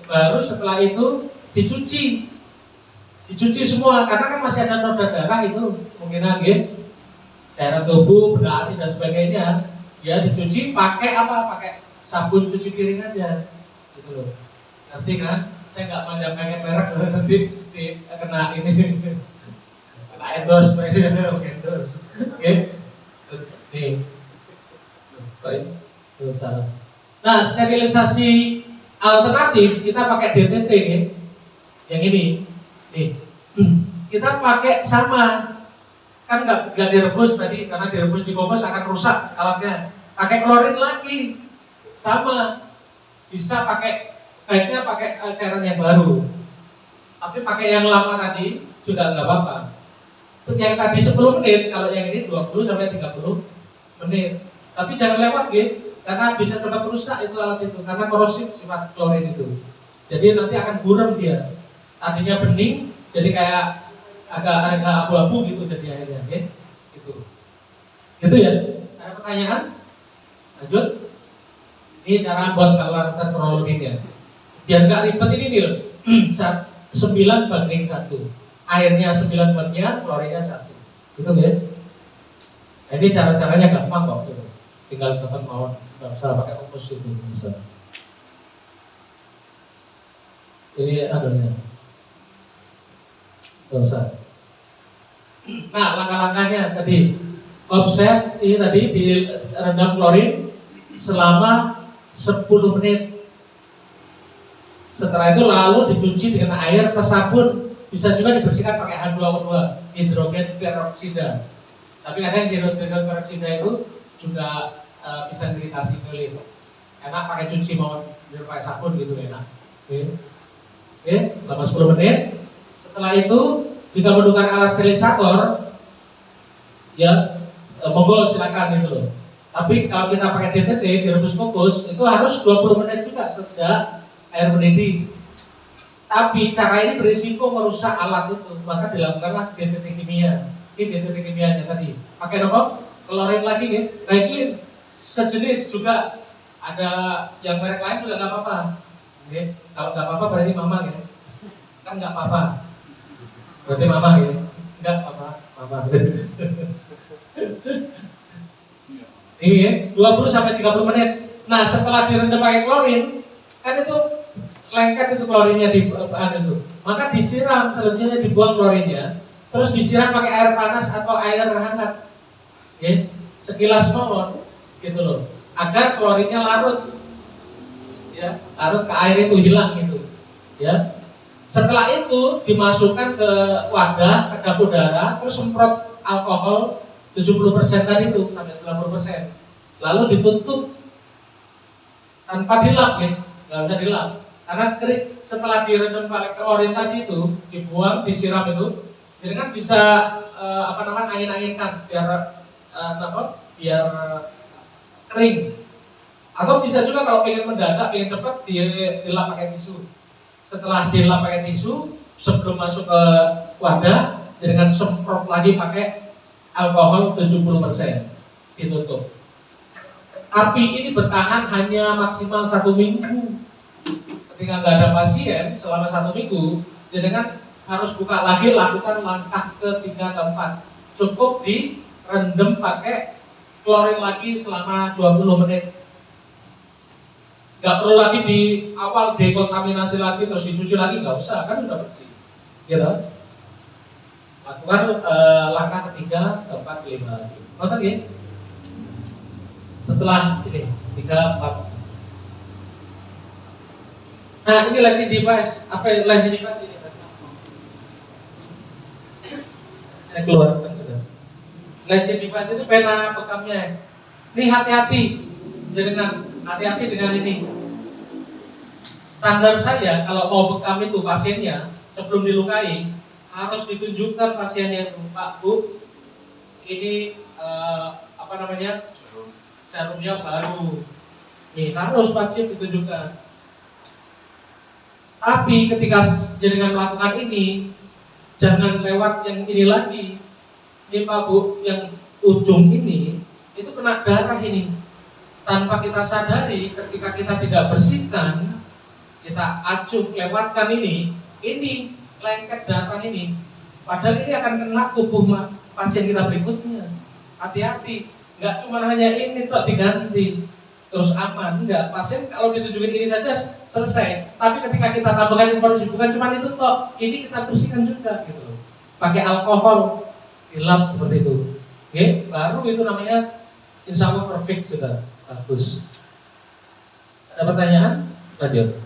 Speaker 1: baru setelah itu dicuci semua, karena kan masih ada noda darah itu kemungkinan, cairan tubuh, benda asin dan sebagainya, ya dicuci pakai apa? Pakai sabun cuci piring aja, gitu loh. Ngerti kan? Saya nggak panjang-panjang merek nanti kena ini, kena endorse, nih. Nah, sterilisasi alternatif kita pakai DTT yang ini, nih. Kita pakai sama, kan nggak direbus tadi, karena direbus dikompos akan rusak alatnya. Pakai klorin lagi, sama. Bisa baiknya pakai cairan yang baru. Tapi pakai yang lama tadi juga nggak apa-apa. Yang tadi 10 menit, kalau yang ini 20-30 menit. Tapi jangan lewat karena bisa cepat rusak itu alat itu, karena korosif sifat klorin itu. Jadi nanti akan buram dia. Tadinya bening, jadi kayak agak abu-abu gitu jadi akhirnya, gitu. Gitu ya. Ada pertanyaan? Lanjut. Ini cara buat larutan kronologinya. Biar nggak ribet ini nih, 9:1. Airnya 9 bagian, klorinnya 1. Gitu ya. Nah, ini cara-caranya gampang kok. Gitu. Tinggal teman mau nggak usah pakai opus itu misalnya. Ini adanya nggak usah. Nah, langkah-langkahnya tadi offset ini tadi direndam klorin selama 10 menit. Setelah itu lalu dicuci dengan air plus sabun. Bisa juga dibersihkan pakai H2O2, hidrogen peroksida. Tapi kadang hidrogen peroksida itu juga bisa iritasi kulit. Enak pakai cuci mau pakai sabun gitu enak. Selama 10 menit. Setelah itu jika menggunakan alat sterilisator, ya monggo silakan gitu loh. Tapi kalau kita pakai DTT direbus kukus itu harus 20 menit juga sejak air mendidih. Tapi cara ini berisiko merusak alat itu, maka dilakukanlah DTT kimia. Ini DTT kimianya tadi. Pakai apa? Klorin lagi ya. Baiklah, sejenis juga ada yang merek lain juga nggak apa-apa. Oke, kalau nggak apa-apa berarti mama ya. Kan nggak apa-apa. Berarti mama ya. Nggak apa-apa, mama. Iya, 20 sampai 30 menit. Nah, setelah direndam pakai klorin, kan itu lengket itu klorinnya di itu. Maka disiram, selanjutnya dibuang klorinnya, terus disiram pakai air panas atau air hangat. Ya, sekilas mawon gitu loh. Agar klorinnya larut. Ya, larut ke air itu hilang gitu. Ya. Setelah itu dimasukkan ke wadah, kedap udara, terus semprot alkohol 70% tadi itu sampai 90%. Lalu ditutup tanpa dilap ya, nggak usah dilap. Karena setelah direndam pakai klorin tadi itu dibuang, disiram itu, jadi kan bisa angin-anginkan biar biar kering. Atau bisa juga kalau pengen mendadak, pengen cepat dilap pakai tisu. Setelah dilap pakai tisu, sebelum masuk ke wadah, dengan semprot lagi pakai alkohol 70%, ditutup. Api ini bertahan hanya maksimal 1 minggu. Ketika nggak ada pasien selama 1 minggu, jenengan harus buka lagi, lakukan langkah ketiga keempat. Cukup direndam pakai klorin lagi selama 20 menit. Nggak perlu lagi di awal dekontaminasi lagi terus dicuci lagi, nggak usah, kan udah bersih. Gitu. Lakukan langkah ketiga, keempat, kelima lagi. Nonton ya. Setelah ini 3, 4. Nah ini lesi device. Apa lesi device ini? Saya keluarkan sudah. Lesi device itu pena bekamnya. Ini hati-hati, jangan hati-hati dengan ini. Standar saja kalau mau bekam itu pasiennya sebelum dilukai harus ditunjukkan pasiennya itu, Pak Bu, ini jarumnya baru. Nih harus wajib ditunjukkan. Tapi ketika jenengan melakukan ini, jangan lewat yang ini lagi. Ini Pak Bu, yang ujung ini itu kena darah ini. Tanpa kita sadari, ketika kita tidak bersihkan, kita acuh lewatkan ini lengket darah ini. Padahal ini akan kena tubuh pasien kita berikutnya. Hati-hati, nggak cuma hanya ini kok diganti terus aman, enggak. Pasien kalau ditunjukin ini saja selesai. Tapi ketika kita tambahkan informasi bukan cuma itu toh, ini kita bersihkan juga gitu. Pakai alkohol, dilap seperti itu. Oke, baru itu namanya insya Allah perfect sudah bagus. Ada pertanyaan? Lanjut.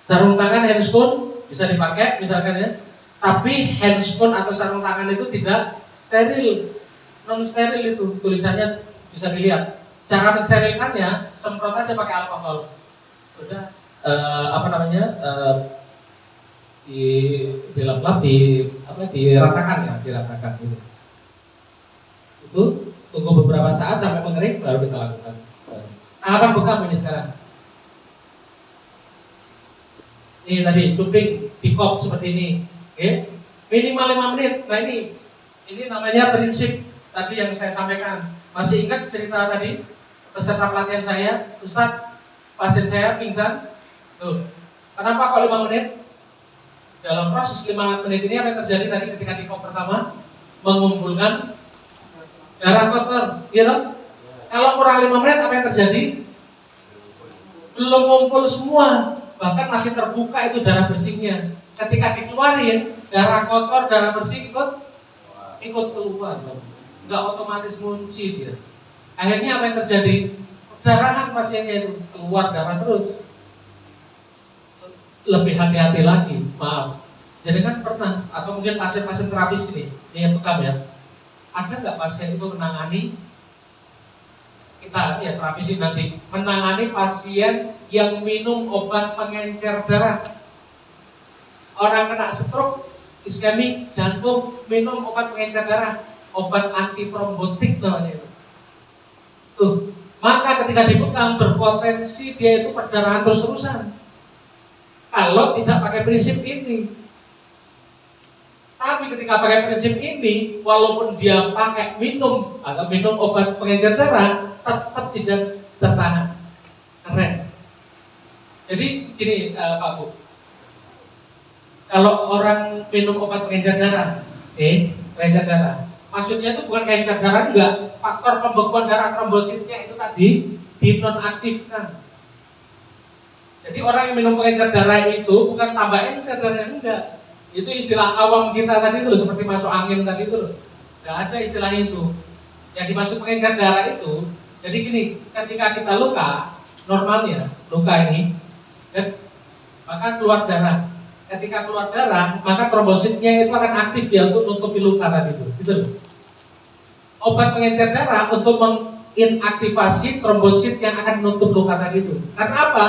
Speaker 1: Sarung tangan handphone bisa dipakai misalkan ya. Tapi handphone atau sarung tangan itu tidak steril, non steril itu tulisannya bisa dilihat. Cara mensterilkannya semprot aja pakai alkohol. Udah dilap-lap diratakan ya, diratakan gitu. Itu tunggu beberapa saat sampai mengering baru kita lakukan. Nah, apa bekam ini sekarang? Ini tadi cuping di kop seperti ini, okay? Minimal 5 menit. Nah ini namanya prinsip tadi yang saya sampaikan. Masih ingat cerita tadi peserta pelatihan saya, Ustadz, pasien saya pingsan. Tuh, kenapa kok 5 menit? Dalam proses 5 menit ini apa yang terjadi tadi ketika di kop pertama? Mengumpulkan darah kotor, gitu? Kalau kurang 5 menit apa yang terjadi? Belum ngumpul semua. Bahkan masih terbuka itu darah bersihnya. Ketika dikeluarin, darah kotor, darah bersih ikut keluar, nggak otomatis ngunci dia. Akhirnya apa yang terjadi? Perdarahan pasiennya itu keluar darah terus. Lebih hati-hati lagi, maaf. Jadi kan pernah, atau mungkin pasien-pasien terapis ini yang bekam ya. Ada nggak pasien itu menangani? Kita ya terapis ini nanti menangani pasien yang minum obat pengencer darah. Orang kena stroke, iskemik, jantung, minum obat pengencer darah, obat antitrombotik namanya itu. Tuh, maka ketika dibekam berpotensi dia itu perdarahan terus-terusan. kalau tidak pakai prinsip ini. Tapi ketika pakai prinsip ini, walaupun dia pakai minum atau minum obat pengencer darah, tetap tidak tertahan. Keren. Jadi gini Pak Bu, kalau orang minum obat pengencer darah, pengencer darah, maksudnya itu bukan pengencer darah enggak, faktor pembekuan darah trombositnya itu tadi dinonaktifkan. Jadi orang yang minum pengencer darah itu bukan tambah encer darahnya, enggak. Itu istilah awam kita tadi itu seperti masuk angin tadi itu. Enggak ada istilah itu. Yang dimaksud pengencer darah itu, jadi gini, ketika kita luka, normalnya luka ini, dan maka keluar darah. Ketika keluar darah, maka trombositnya itu akan aktif ya untuk menutupi luka tadi itu. Gitu loh. Obat pengencer darah untuk menginaktivasi trombosit yang akan menutup luka tadi itu. Karena apa?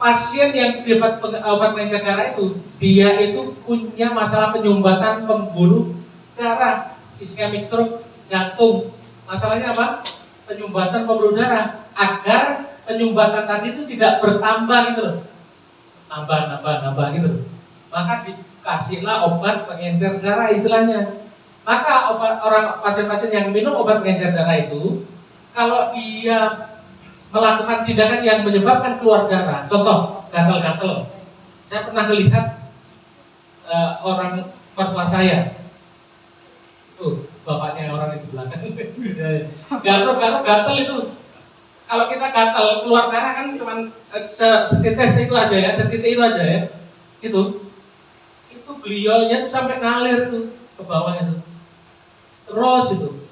Speaker 1: Pasien yang dapat obat pengencer darah itu, dia itu punya masalah penyumbatan pembuluh darah, ischemic stroke, jantung. Masalahnya apa? Penyumbatan pembuluh darah, agar penyumbatan tadi itu tidak bertambah gitu loh. Nambah gitu loh. Maka dikasihlah obat pengencer darah istilahnya. Maka pasien-pasien yang minum obat pengencer darah itu, kalau dia melakukan tindakan yang menyebabkan keluar darah, contoh gatal-gatal. Saya pernah melihat orang mertua saya, tuh bapaknya orang di belakang, gatal itu. Kalau kita gatal keluar darah kan cuma setites itu aja ya, titik itu aja ya, itu beliaunya tuh sampai ngalir tuh ke bawah itu, terus itu.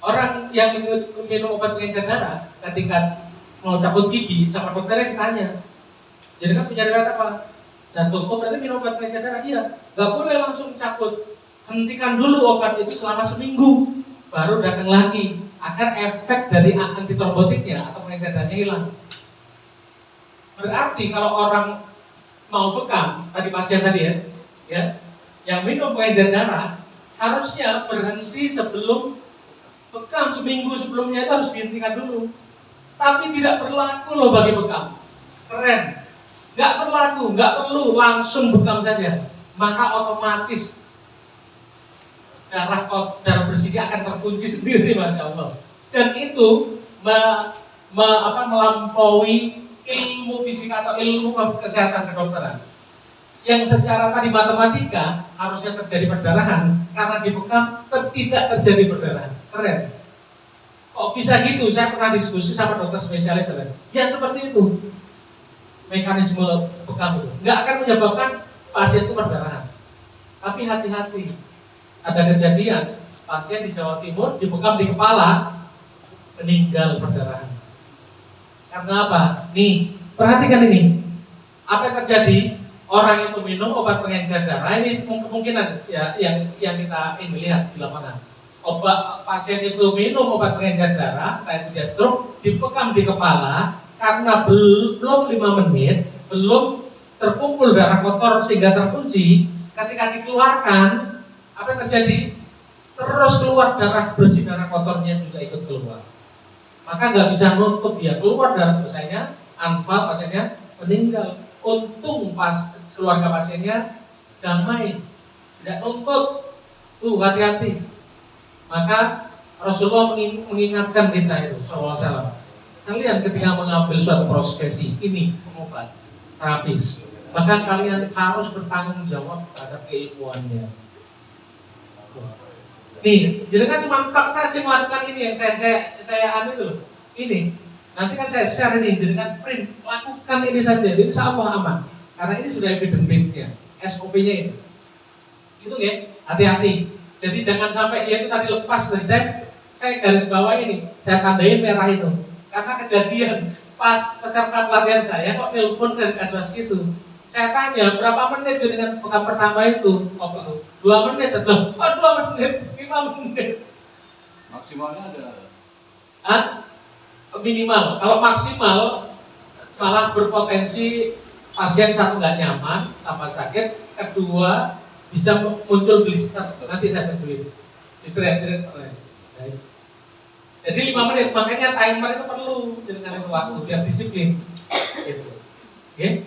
Speaker 1: Orang yang minum obat pengencer darah ketika mau cabut gigi sama dokternya ditanya, jadi kan punya riwayat apa? Jantung. Oh berarti minum obat pengencer darah? Iya. Gak boleh langsung cabut. Hentikan dulu obat itu selama seminggu, baru datang lagi agar efek dari antitrombotiknya atau pengencer darahnya hilang. Berarti kalau orang mau bekam, tadi pasien tadi ya, yang minum pengencer darah harusnya berhenti sebelum bekam, seminggu sebelumnya itu harus dihentikan dulu. Tapi tidak berlaku loh bagi bekam. Keren. Nggak berlaku, nggak perlu langsung bekam saja. Maka otomatis darah bersihnya akan terkunci sendiri, Masya Allah. Dan itu melampaui ilmu fisika atau ilmu kesehatan kedokteran. Yang secara tadi matematika harusnya terjadi perdarahan, karena di bekam tidak terjadi perdarahan. Keren. Kok bisa gitu? Saya pernah diskusi sama dokter spesialis. Ya seperti itu mekanisme bekam itu. Nggak akan menyebabkan pasien itu perdarahan. Tapi hati-hati. Ada kejadian pasien di Jawa Timur dibekam di kepala, meninggal perdarahan. Karena apa? Nih, perhatikan ini. Apa yang terjadi? Orang itu minum obat pengencer darah, ini kemungkinan ya yang kita ini lihat di lapangan. Pasien itu minum obat pengencer darah, kayak dia stroke, dibekam di kepala karena belum 5 menit, belum terkumpul darah kotor sehingga terkunci. Ketika dikeluarkan, apa yang terjadi? Terus keluar darah bersih, darah kotornya juga ikut keluar. Maka nggak bisa nutup, dia keluar darah bersihnya, anfal, pasiennya meninggal. Untung pas keluarga pasiennya damai, tidak nuntut. Hati-hati. Maka Rasulullah mengingatkan kita itu, SAW. Kalian ketika mengambil suatu profesi ini, pengobat, terapis, maka kalian harus bertanggung jawab terhadap keilmuannya. Nih, jadi kan cuma tak saja melakukan ini yang saya ambil dulu. Ini, nanti kan saya share ini, jadi kan print, lakukan ini saja, jadi insya Allah aman. Karena ini sudah evidence base-nya, SOP-nya itu. Itu ya, hati-hati. Jadi jangan sampai ya itu tadi lepas dari saya garis bawah ini, saya tandain merah itu. Karena kejadian pas peserta pelatihan saya kok telepon dari kasus itu. Saya tanya berapa menit jaringan bekam pertama itu? 2 menit atau 2 menit, 5 menit.
Speaker 2: Maksimalnya ada?
Speaker 1: Minimal. Kalau maksimal malah berpotensi pasien satu nggak nyaman, tambah sakit, kedua bisa muncul blister. Nanti saya tunjukin. Blister. Jadi 5 menit, makanya timer itu perlu dengan waktu biar disiplin. Gitu. Oke?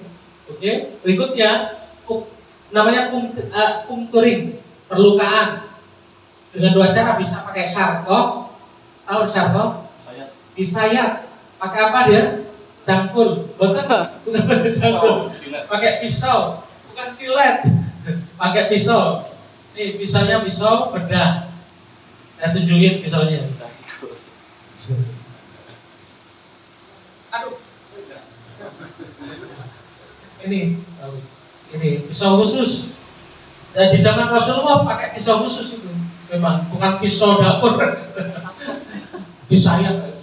Speaker 1: Oke, berikutnya namanya puncturing, perlukaan. Dengan dua cara, bisa pakai syarkoh, tahu syarkoh? Disayat. Pakai apa dia? Cangkul, bukan cangkul. Pakai pisau, bukan silet. Pakai pisau. Nih pisaunya pisau bedah. Saya tunjukin pisaunya. Aduh. Ini pisau khusus. Dan di zaman Rasulullah pakai pisau khusus itu. Memang bukan pisau dapur. Disayat.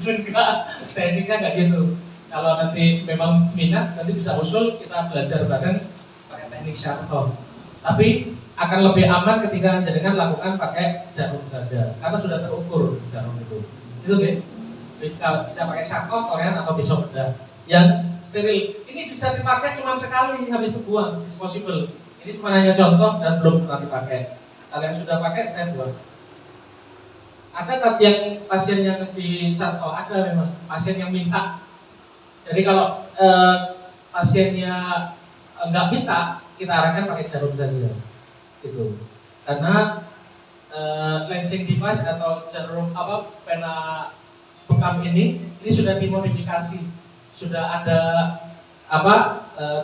Speaker 1: Enggak, tekniknya enggak gitu. Kalau nanti memang minat, nanti bisa usul kita belajar bareng pakai teknik syarkoh. Tapi akan lebih aman ketika jenengan lakukan pakai jarum saja, karena sudah terukur jarum itu. Itu kan? Kalau bisa pakai syarkoh, korean atau pisau bedah yang steril. Ini bisa dipakai cuma sekali, habis itu buang. It's possible. Ini cuma hanya contoh dan belum pernah dipakai. Kalau yang sudah pakai, saya buang. Ada yang pasien yang di syarkoh, ada memang pasien yang minta. Jadi kalau pasiennya nggak minta, kita arahkan pakai jarum saja, gitu. Karena lensing device atau jarum pena bekam ini sudah dimodifikasi, sudah ada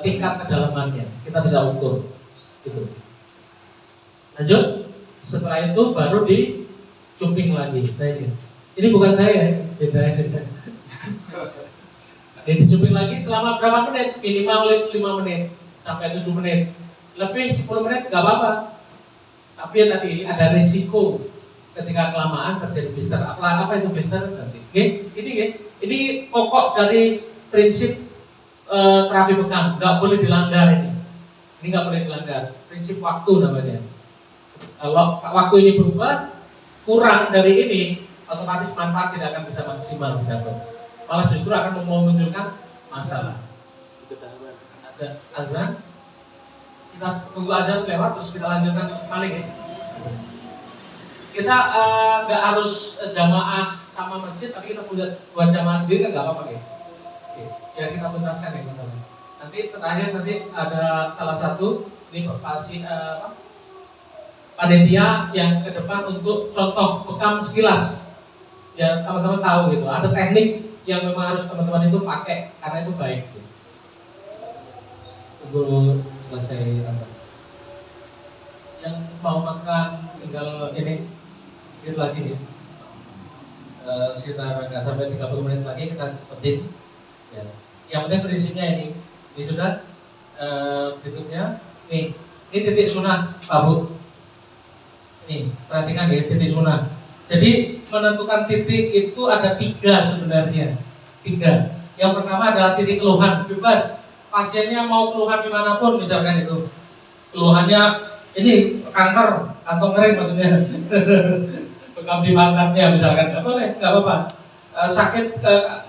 Speaker 1: tingkat kedalamannya, kita bisa ukur, gitu. Lanjut, setelah itu baru dicumping lagi. Nah ini bukan saya, beda. Ini dicumping lagi selama berapa menit? Minimal 5 menit sampai 7 menit. Lebih 10 menit nggak apa-apa. Tapi tadi ada risiko ketika kelamaan terjadi blister. Apa itu blister nanti? Ini pokok dari prinsip terapi bekam, nggak boleh dilanggar ini. Ini nggak boleh dilanggar. Prinsip waktu namanya. Kalau waktu ini berubah kurang dari ini, otomatis manfaat tidak akan bisa maksimal didapat. Malah justru akan memunculkan masalah. Ada azan, kita tunggu azan lewat terus kita lanjutkan balik ya. Kita nggak harus jamaah sama masjid, tapi kita buat jamaah sendiri kan nggak apa-apa ya. Oke, biar kita tuntaskan ya teman-teman. Nanti terakhir ada salah satu ini panitia yang ke depan untuk contoh bekam sekilas. Ya teman-teman tahu gitu. Ada teknik yang memang harus teman-teman itu pakai karena itu baik. Tunggu selesai yang mau makan tinggal ini dikit lagi ya. Sekitar nggak sampai 30 menit lagi kita cepetin. Ya. Yang penting prinsipnya ini sudah. Berikutnya ini titik sunah Pak Bu. Nih perhatikan ya titik sunah. Jadi menentukan titik itu ada 3 sebenarnya. 3. Yang pertama adalah titik keluhan, bebas. Pasiennya mau keluhan dimanapun, misalkan itu keluhannya ini kanker, kantong kering maksudnya, bekam di pantatnya misalkan, nggak boleh, nggak apa-apa. Sakit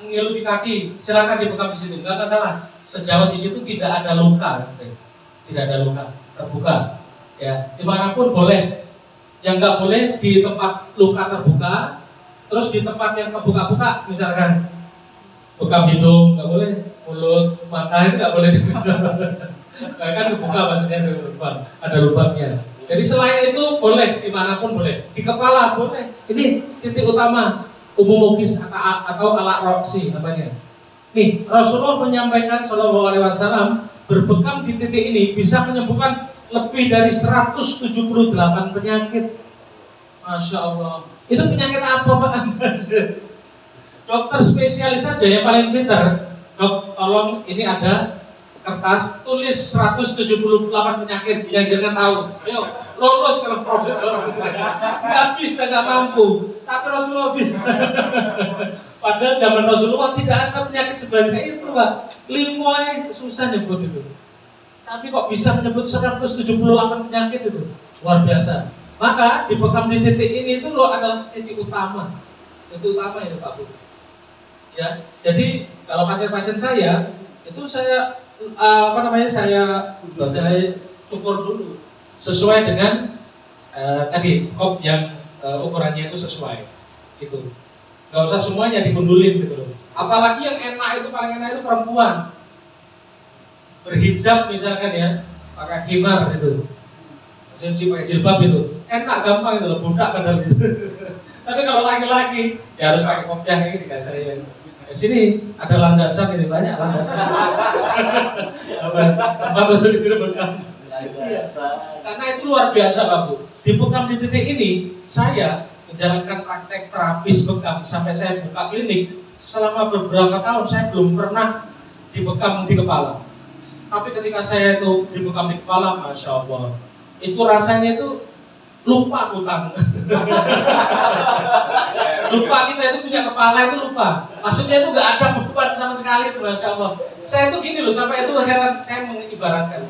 Speaker 1: ngilu di kaki, silakan dibekam di situ, nggak masalah. Sejauh di situ tidak ada luka, tidak ada luka terbuka. Ya, dimanapun boleh. Yang nggak boleh di tempat luka terbuka, terus di tempat yang terbuka-buka, misalkan bekam hidung nggak boleh, mulut, mata itu nggak boleh dibuka. Bahkan dibuka maksudnya ada lubangnya. Jadi selain itu boleh dimanapun boleh, di kepala boleh. Ini titik utama umumogis atau ala roksi namanya. Nih Rasulullah menyampaikan Shallallahu Alaihi Wasallam berbekam di titik ini bisa menyembuhkan lebih dari 178 penyakit. Masya Allah. Itu penyakit apa Pak? Dokter spesialis saja yang paling pintar. Dok, tolong ini ada kertas tulis 178 penyakit yang jangan tahu. Ayo, lolos kalau profesor. Nggak bisa, nggak mampu. Tapi Rasulullah bisa. Padahal zaman Rasulullah tidak ada penyakit sebanyak itu Pak. Limoy susah nyebut itu. Tapi kok bisa menyebut 178 penyakit itu? Luar biasa. Maka dibekam di titik ini itu loh adalah titik utama. Titik utama itu Pak Bu. Ya, jadi kalau pasien-pasien saya itu saya saya cukur dulu sesuai dengan tadi kop yang ukurannya itu sesuai. Gitu. Gak usah semuanya digundulin gitu loh. Apalagi yang enak itu paling enak itu perempuan. berhijab misalkan ya, pakai khimar itu, pakai jilbab itu, enak gampang itu loh, budak padahal itu. Tapi kalau laki-laki ya harus pakai kopiah kayak gini guys saya. Di sini ada landasan ini, banyak landasan. Tempat untuk dibekam. Karena itu luar biasa Pak Bu. Di bekam di titik ini saya menjalankan praktek terapis bekam sampai saya buka klinik selama beberapa tahun saya belum pernah dibekam di kepala. Tapi ketika saya itu dibekam di kepala, masya Allah, itu rasanya itu lupa hutang. Lupa kita itu punya kepala itu lupa. Maksudnya itu nggak ada beban sama sekali itu, masya Allah. Saya itu gini loh, sampai itu heran, saya mengibaratkan.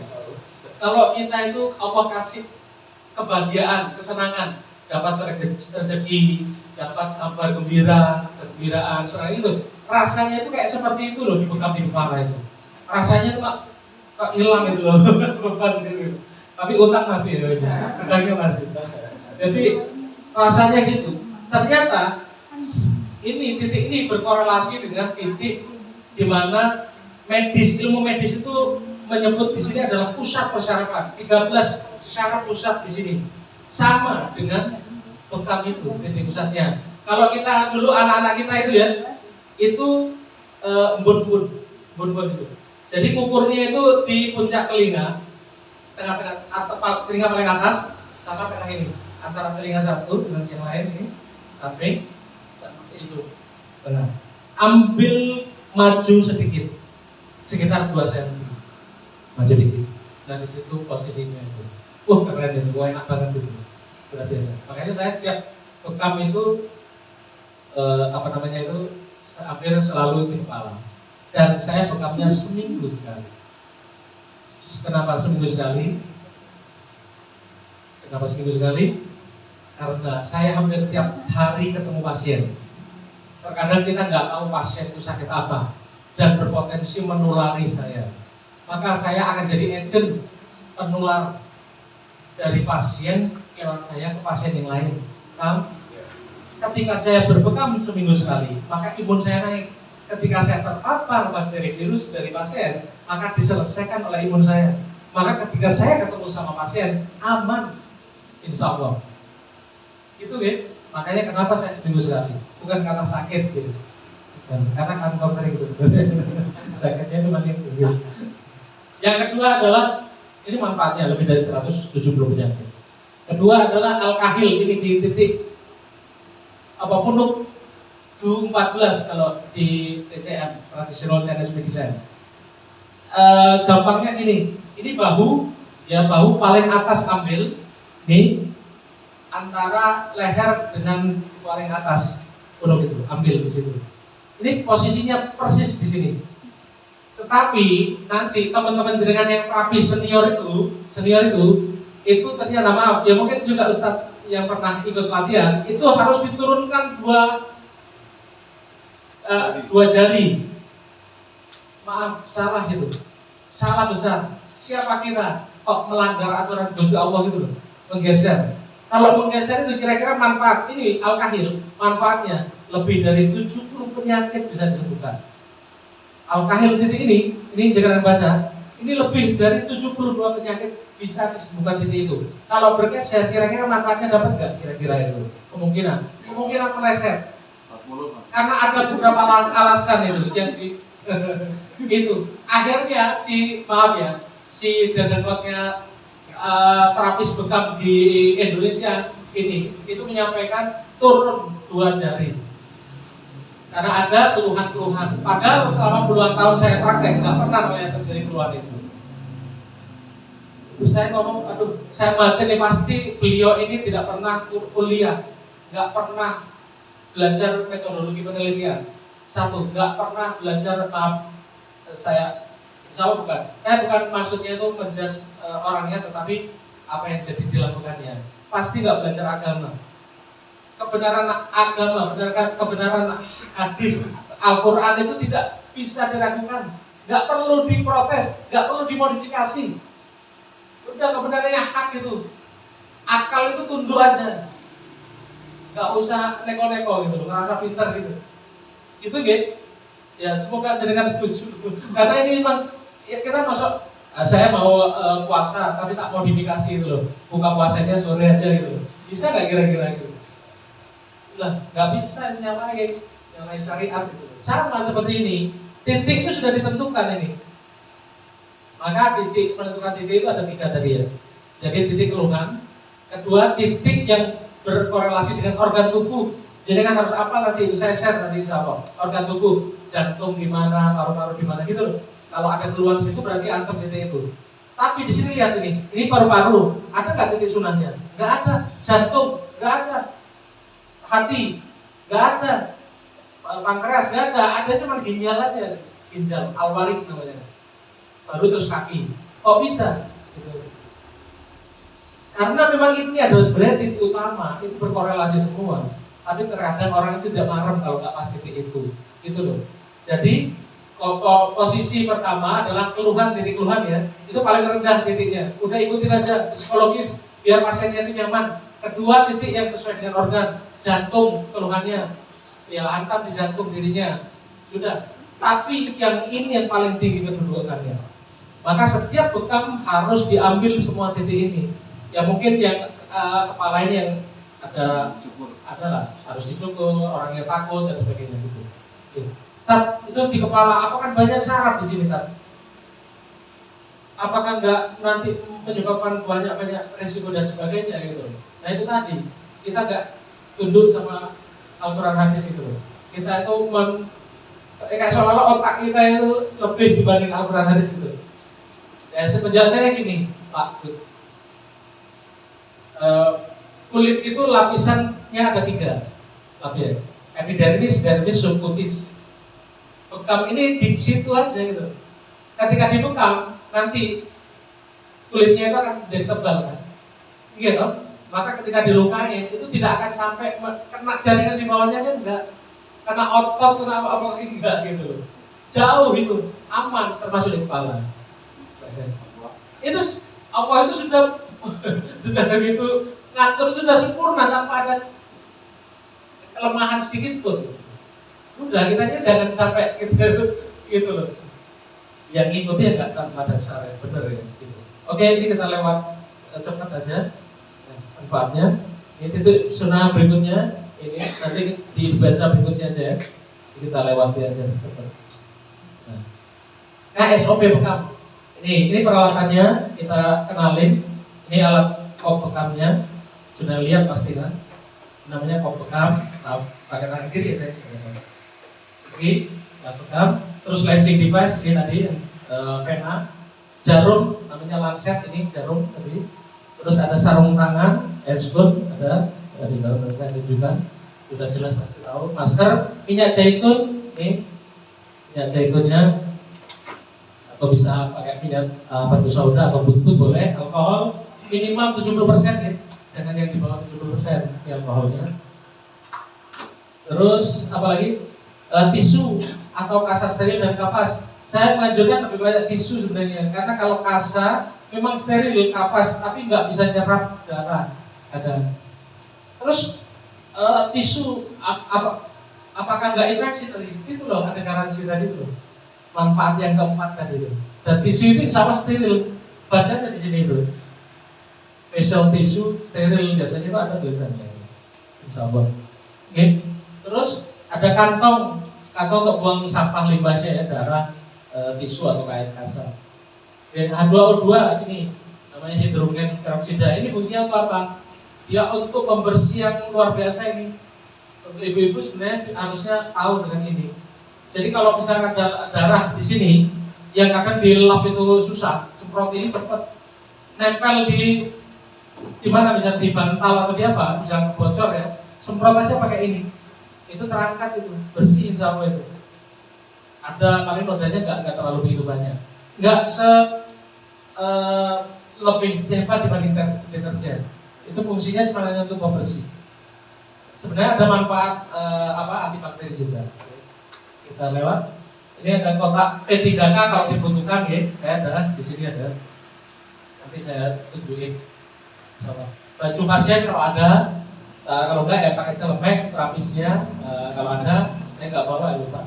Speaker 1: Kalau kita itu Allah kasih kebahagiaan, kesenangan, dapat rezeki, dapat kabar kegembiraan, senang itu, rasanya itu kayak seperti itu loh dibekam di kepala itu. Rasanya itu kok hilang itu loh, beban gitu. Tapi utang masih, utangnya masih. Jadi rasanya gitu. Ternyata titik ini berkorelasi dengan titik di mana ilmu medis itu menyebut di sini adalah pusat persyarafan. 13 syarat pusat di sini sama dengan bekam itu titik pusatnya. Kalau kita dulu anak-anak kita itu ya, itu embun-embun itu. Jadi ukurnya itu di puncak telinga, tengah-tengah atau telinga paling atas sama tengah ini, antara telinga satu dengan yang lain ini samping seperti itu. Tengah. Ambil maju sedikit, sekitar 2 cm, maju dikit. Nah di situ posisinya itu, keren itu, enak banget itu, sudah biasa. Makanya saya setiap bekam itu hampir selalu di kepala. Dan saya bekamnya seminggu sekali. Kenapa seminggu sekali? Karena saya hampir tiap hari ketemu pasien. Terkadang kita nggak tahu pasien itu sakit apa dan berpotensi menulari saya. Maka saya akan jadi agent penular dari pasien lewat saya ke pasien yang lain. Ketika saya berbekam seminggu sekali, maka imun saya naik. Ketika saya terpapar bakteri virus dari pasien, maka diselesaikan oleh imun saya. Maka ketika saya ketemu sama pasien, aman, insya Allah. Itu ya. Makanya kenapa saya seminggu sekali, bukan karena sakit gitu. Karena kantong kering sebenarnya. Sakitnya cuma itu. Gitu. Yang kedua adalah ini manfaatnya lebih dari 170 penyakit. Kedua adalah al-kahil, ini di titik punuk Du14 kalau di TCM, Traditional Chinese Medicine. Gampangnya gini, ini bahu paling atas ambil, nih antara leher dengan paling atas punuk itu, ambil di situ. Ini posisinya persis di sini. Tetapi nanti teman-teman jenengan yang terapis senior itu ternyata maaf, ya mungkin juga Ustadz yang pernah ikut pelatihan itu harus diturunkan dua jari. Maaf, salah itu. Salah besar. Siapa kira kok melanggar aturan Gusti Allah gitu loh, menggeser. Kalau menggeser itu kira-kira manfaat ini al-kahil, manfaatnya lebih dari 70 penyakit bisa disembuhkan. Al-kahil titik ini jangan baca. Ini lebih dari 72 penyakit bisa disembuhkan titik itu. Kalau bergeser kira-kira manfaatnya dapat nggak? Kira-kira itu kemungkinan meleset. Karena ada beberapa alasan itu yang itu akhirnya si dedengkotnya terapis bekam di Indonesia ini itu menyampaikan turun 2 jari karena ada keluhan-keluhan. Padahal selama puluhan tahun saya praktek nggak pernah yang terjadi keluhan itu. Saya ngomong, saya batin pasti beliau ini tidak pernah kuliah, nggak pernah belajar metodologi penelitian. Satu, nggak pernah belajar, saya bukan maksudnya itu menjudge orangnya, tetapi apa yang jadi dilakukannya. Pasti nggak belajar agama. Kebenaran agama, kebenaran hadis Al-Quran itu tidak bisa diragukan, nggak perlu diprotes, nggak perlu dimodifikasi. Udah kebenarannya hak itu, akal itu tunduk aja. Nggak usah neko-neko gitu, ngerasa pintar gitu. Itu gitu. Ya semoga jenengan setuju. Karena ini memang Ya kita masuk, saya mau puasa tapi tak modifikasi itu loh, buka puasanya sore aja gitu loh. Bisa nggak kira-kira gitu? Lah nggak bisa nyalain syariat gitu. Sama seperti ini, titik itu sudah ditentukan ini. Maka titik menentukan titik itu ada 3 tadi ya. Jadi titik keluhan, kedua titik yang berkorelasi dengan organ tubuh. Jadi kan harus apa nanti itu saya share nanti insya Allah. Organ tubuh, jantung di mana, paru-paru di mana gitu loh. Kalau ada keluhan di situ berarti antem titik itu. Tapi di sini lihat ini paru-paru, ada nggak titik sunahnya? Nggak ada. Jantung, nggak ada. Hati, nggak ada. Pankreas, nggak ada. Ada cuma ginjal aja, ginjal, alwarik namanya. Baru terus kaki. Kok bisa? Gitu. Karena memang ini adalah sebenarnya titik utama, itu berkorelasi semua. Tapi terkadang orang itu tidak marah kalau nggak pas titik itu, gitu loh. Jadi posisi pertama adalah keluhan, titik keluhan ya, itu paling rendah titiknya. Udah ikutin aja psikologis biar pasiennya itu nyaman. Kedua titik yang sesuai dengan organ, jantung keluhannya, ya hantam di jantung dirinya, sudah. Tapi yang ini yang paling tinggi kedudukannya. Maka setiap bekam harus diambil semua titik ini. Ya mungkin yang kepala ini yang ada adalah harus dicukur, orangnya takut dan sebagainya gitu. Tat, itu di kepala apa kan banyak saraf di sini Tat. Apakah enggak nanti menyebabkan banyak resiko dan sebagainya gitu. Nah itu tadi kita enggak tunduk sama Al-Quran hadis itu. Kita itu kayak seolah-olah otak kita itu lebih dibanding Al-Quran hadis itu. Ya semenjak saya gini Pak, kulit itu lapisannya ada 3 lapis, epidermis, dermis, subkutis. Bekam ini di situ aja gitu. Ketika dibekam nanti kulitnya itu akan jadi tebal kan, gitu. Maka ketika dilukai itu tidak akan sampai kena jaringan di bawahnya aja enggak, kena otot, kena apa enggak gitu. Jauh gitu, aman termasuk di kepala. Itu Allah itu sudah sudah begitu ngatur, sudah sempurna tanpa ada kelemahan sedikit pun. Udah kitanya jangan sampai gitu loh. Yang ngikuti ya nggak tanpa dasar ya, bener ya. Gitu. Oke, ini kita lewat cepat aja manfaatnya. Ini titik sunnah berikutnya, ini nanti dibaca berikutnya aja ya. Kita lewati aja cepat. Nah, SOP bekam. Ini peralatannya kita kenalin. Ini alat kop bekamnya. Sudah lihat pasti kan? Namanya kop bekam. Nah, pakai tangan kiri ya saya. Ini alat bekam. Terus lensing device ini tadi pena, jarum namanya lancet ini jarum tadi. Terus ada sarung tangan, handscoon ada di dalam saya tunjukkan. Sudah jelas pasti tahu. Masker, minyak zaitun, ini minyak zaitunnya. Atau bisa pakai minyak batu sauda atau but-but boleh. Alkohol minimal 70% ya, jangan yang di bawah 70% ya alkoholnya. Terus apalagi tisu atau kasa steril dan kapas. Saya menganjurkan lebih banyak tisu sebenarnya, karena kalau kasa memang steril, kapas tapi nggak bisa nyerap darah ada. Terus tisu apakah nggak infeksi tadi? Itu loh ada garansi tadi loh. Manfaat yang keempat tadi itu. Dan tisu itu sama steril. Bacanya di sini itu. Facial tissue steril biasanya itu ada tulisannya. Insyaallah. Oke. Terus ada kantong untuk buang sampah limbahnya ya, darah, tisu atau kain kasar. Dan H2O2 ini namanya hidrogen peroksida. Ini fungsinya untuk apa? Dia untuk pembersih yang luar biasa ini. Untuk ibu-ibu sebenarnya harusnya tahu dengan ini. Jadi kalau misalnya ada darah di sini, yang akan dilap itu susah. Semprot ini cepat nempel di mana, bisa di bantal atau di apa, bisa bocor ya. Semprot aja pakai ini. Itu terangkat itu, bersih insya Allah itu. Ada paling nodanya nggak terlalu begitu banyak. Nggak lebih hebat dibanding deterjen. Itu fungsinya cuma hanya untuk pembersih. Sebenarnya ada manfaat antibakteri juga. Kita lewat. Ini ada kotak P3K kalau dibutuhkan ya. Ada di sini ada. Nanti saya tunjukin. Baju pasien kalau ada, kalau enggak ya pakai celemek terapisnya. Kalau ada, saya nggak bawa lupa.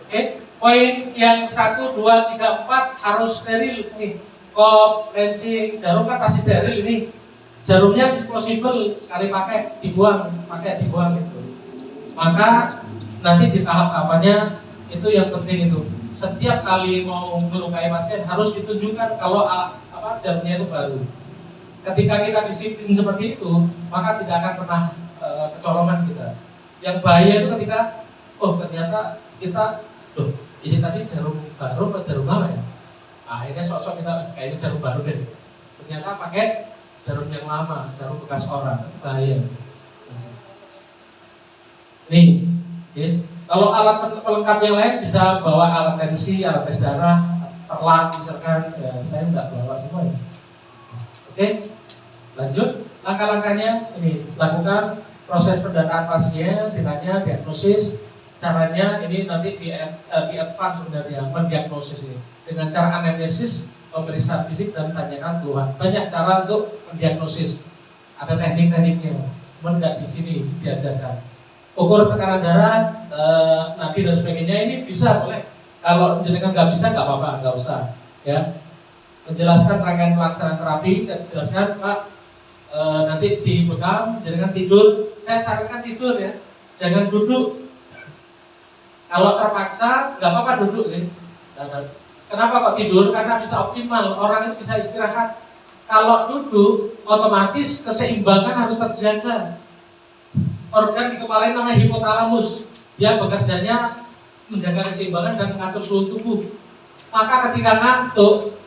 Speaker 1: Oke. Poin yang 1, 2, 3, 4 harus steril nih. Kop, lensing, jarum kan pasti steril ini. Jarumnya disposable, sekali pakai dibuang gitu. Maka nanti di tahap-tahapannya itu yang penting itu. Setiap kali mau melukai pasien harus ditunjukkan kalau jarumnya itu baru. Ketika kita disiplin seperti itu, maka tidak akan pernah kecolongan kita. Yang bahaya itu ketika ternyata kita ini tadi jarum baru atau jarum lama ya? Akhirnya sok-sok kita kayaknya jarum baru deh. Ternyata pakai jarum yang lama, jarum bekas orang, itu bahaya. Nih, kalau alat pelengkap yang lain bisa bawa alat tensi, alat tes darah, perlang misalkan, ya saya nggak bawa semua ya. Oke, lanjut. Langkah-langkahnya ini, lakukan proses pendataan pasien, ditanya diagnosis. Caranya ini nanti di advance sebenarnya, mendiagnosis ini dengan cara anamnesis, pemeriksaan fisik dan tanyakan keluhan. Banyak cara untuk mendiagnosis, ada teknik-tekniknya, cuman nggak di sini diajarkan. Ukur tekanan darah, nadi dan sebagainya ini bisa boleh. Kalau jenengan nggak bisa nggak apa-apa, nggak usah. Ya, menjelaskan rangkaian pelaksanaan terapi dan jelaskan Pak, nanti dibekam, jenengan tidur. Saya sarankan tidur ya, jangan duduk. Kalau terpaksa nggak apa-apa duduk ya. Kenapa kok tidur? Karena bisa optimal, orang itu bisa istirahat. Kalau duduk, otomatis keseimbangan harus terjaga. Organ di kepala ini namanya hipotalamus. Dia bekerjanya menjaga keseimbangan dan mengatur suhu tubuh. Maka ketika ngantuk,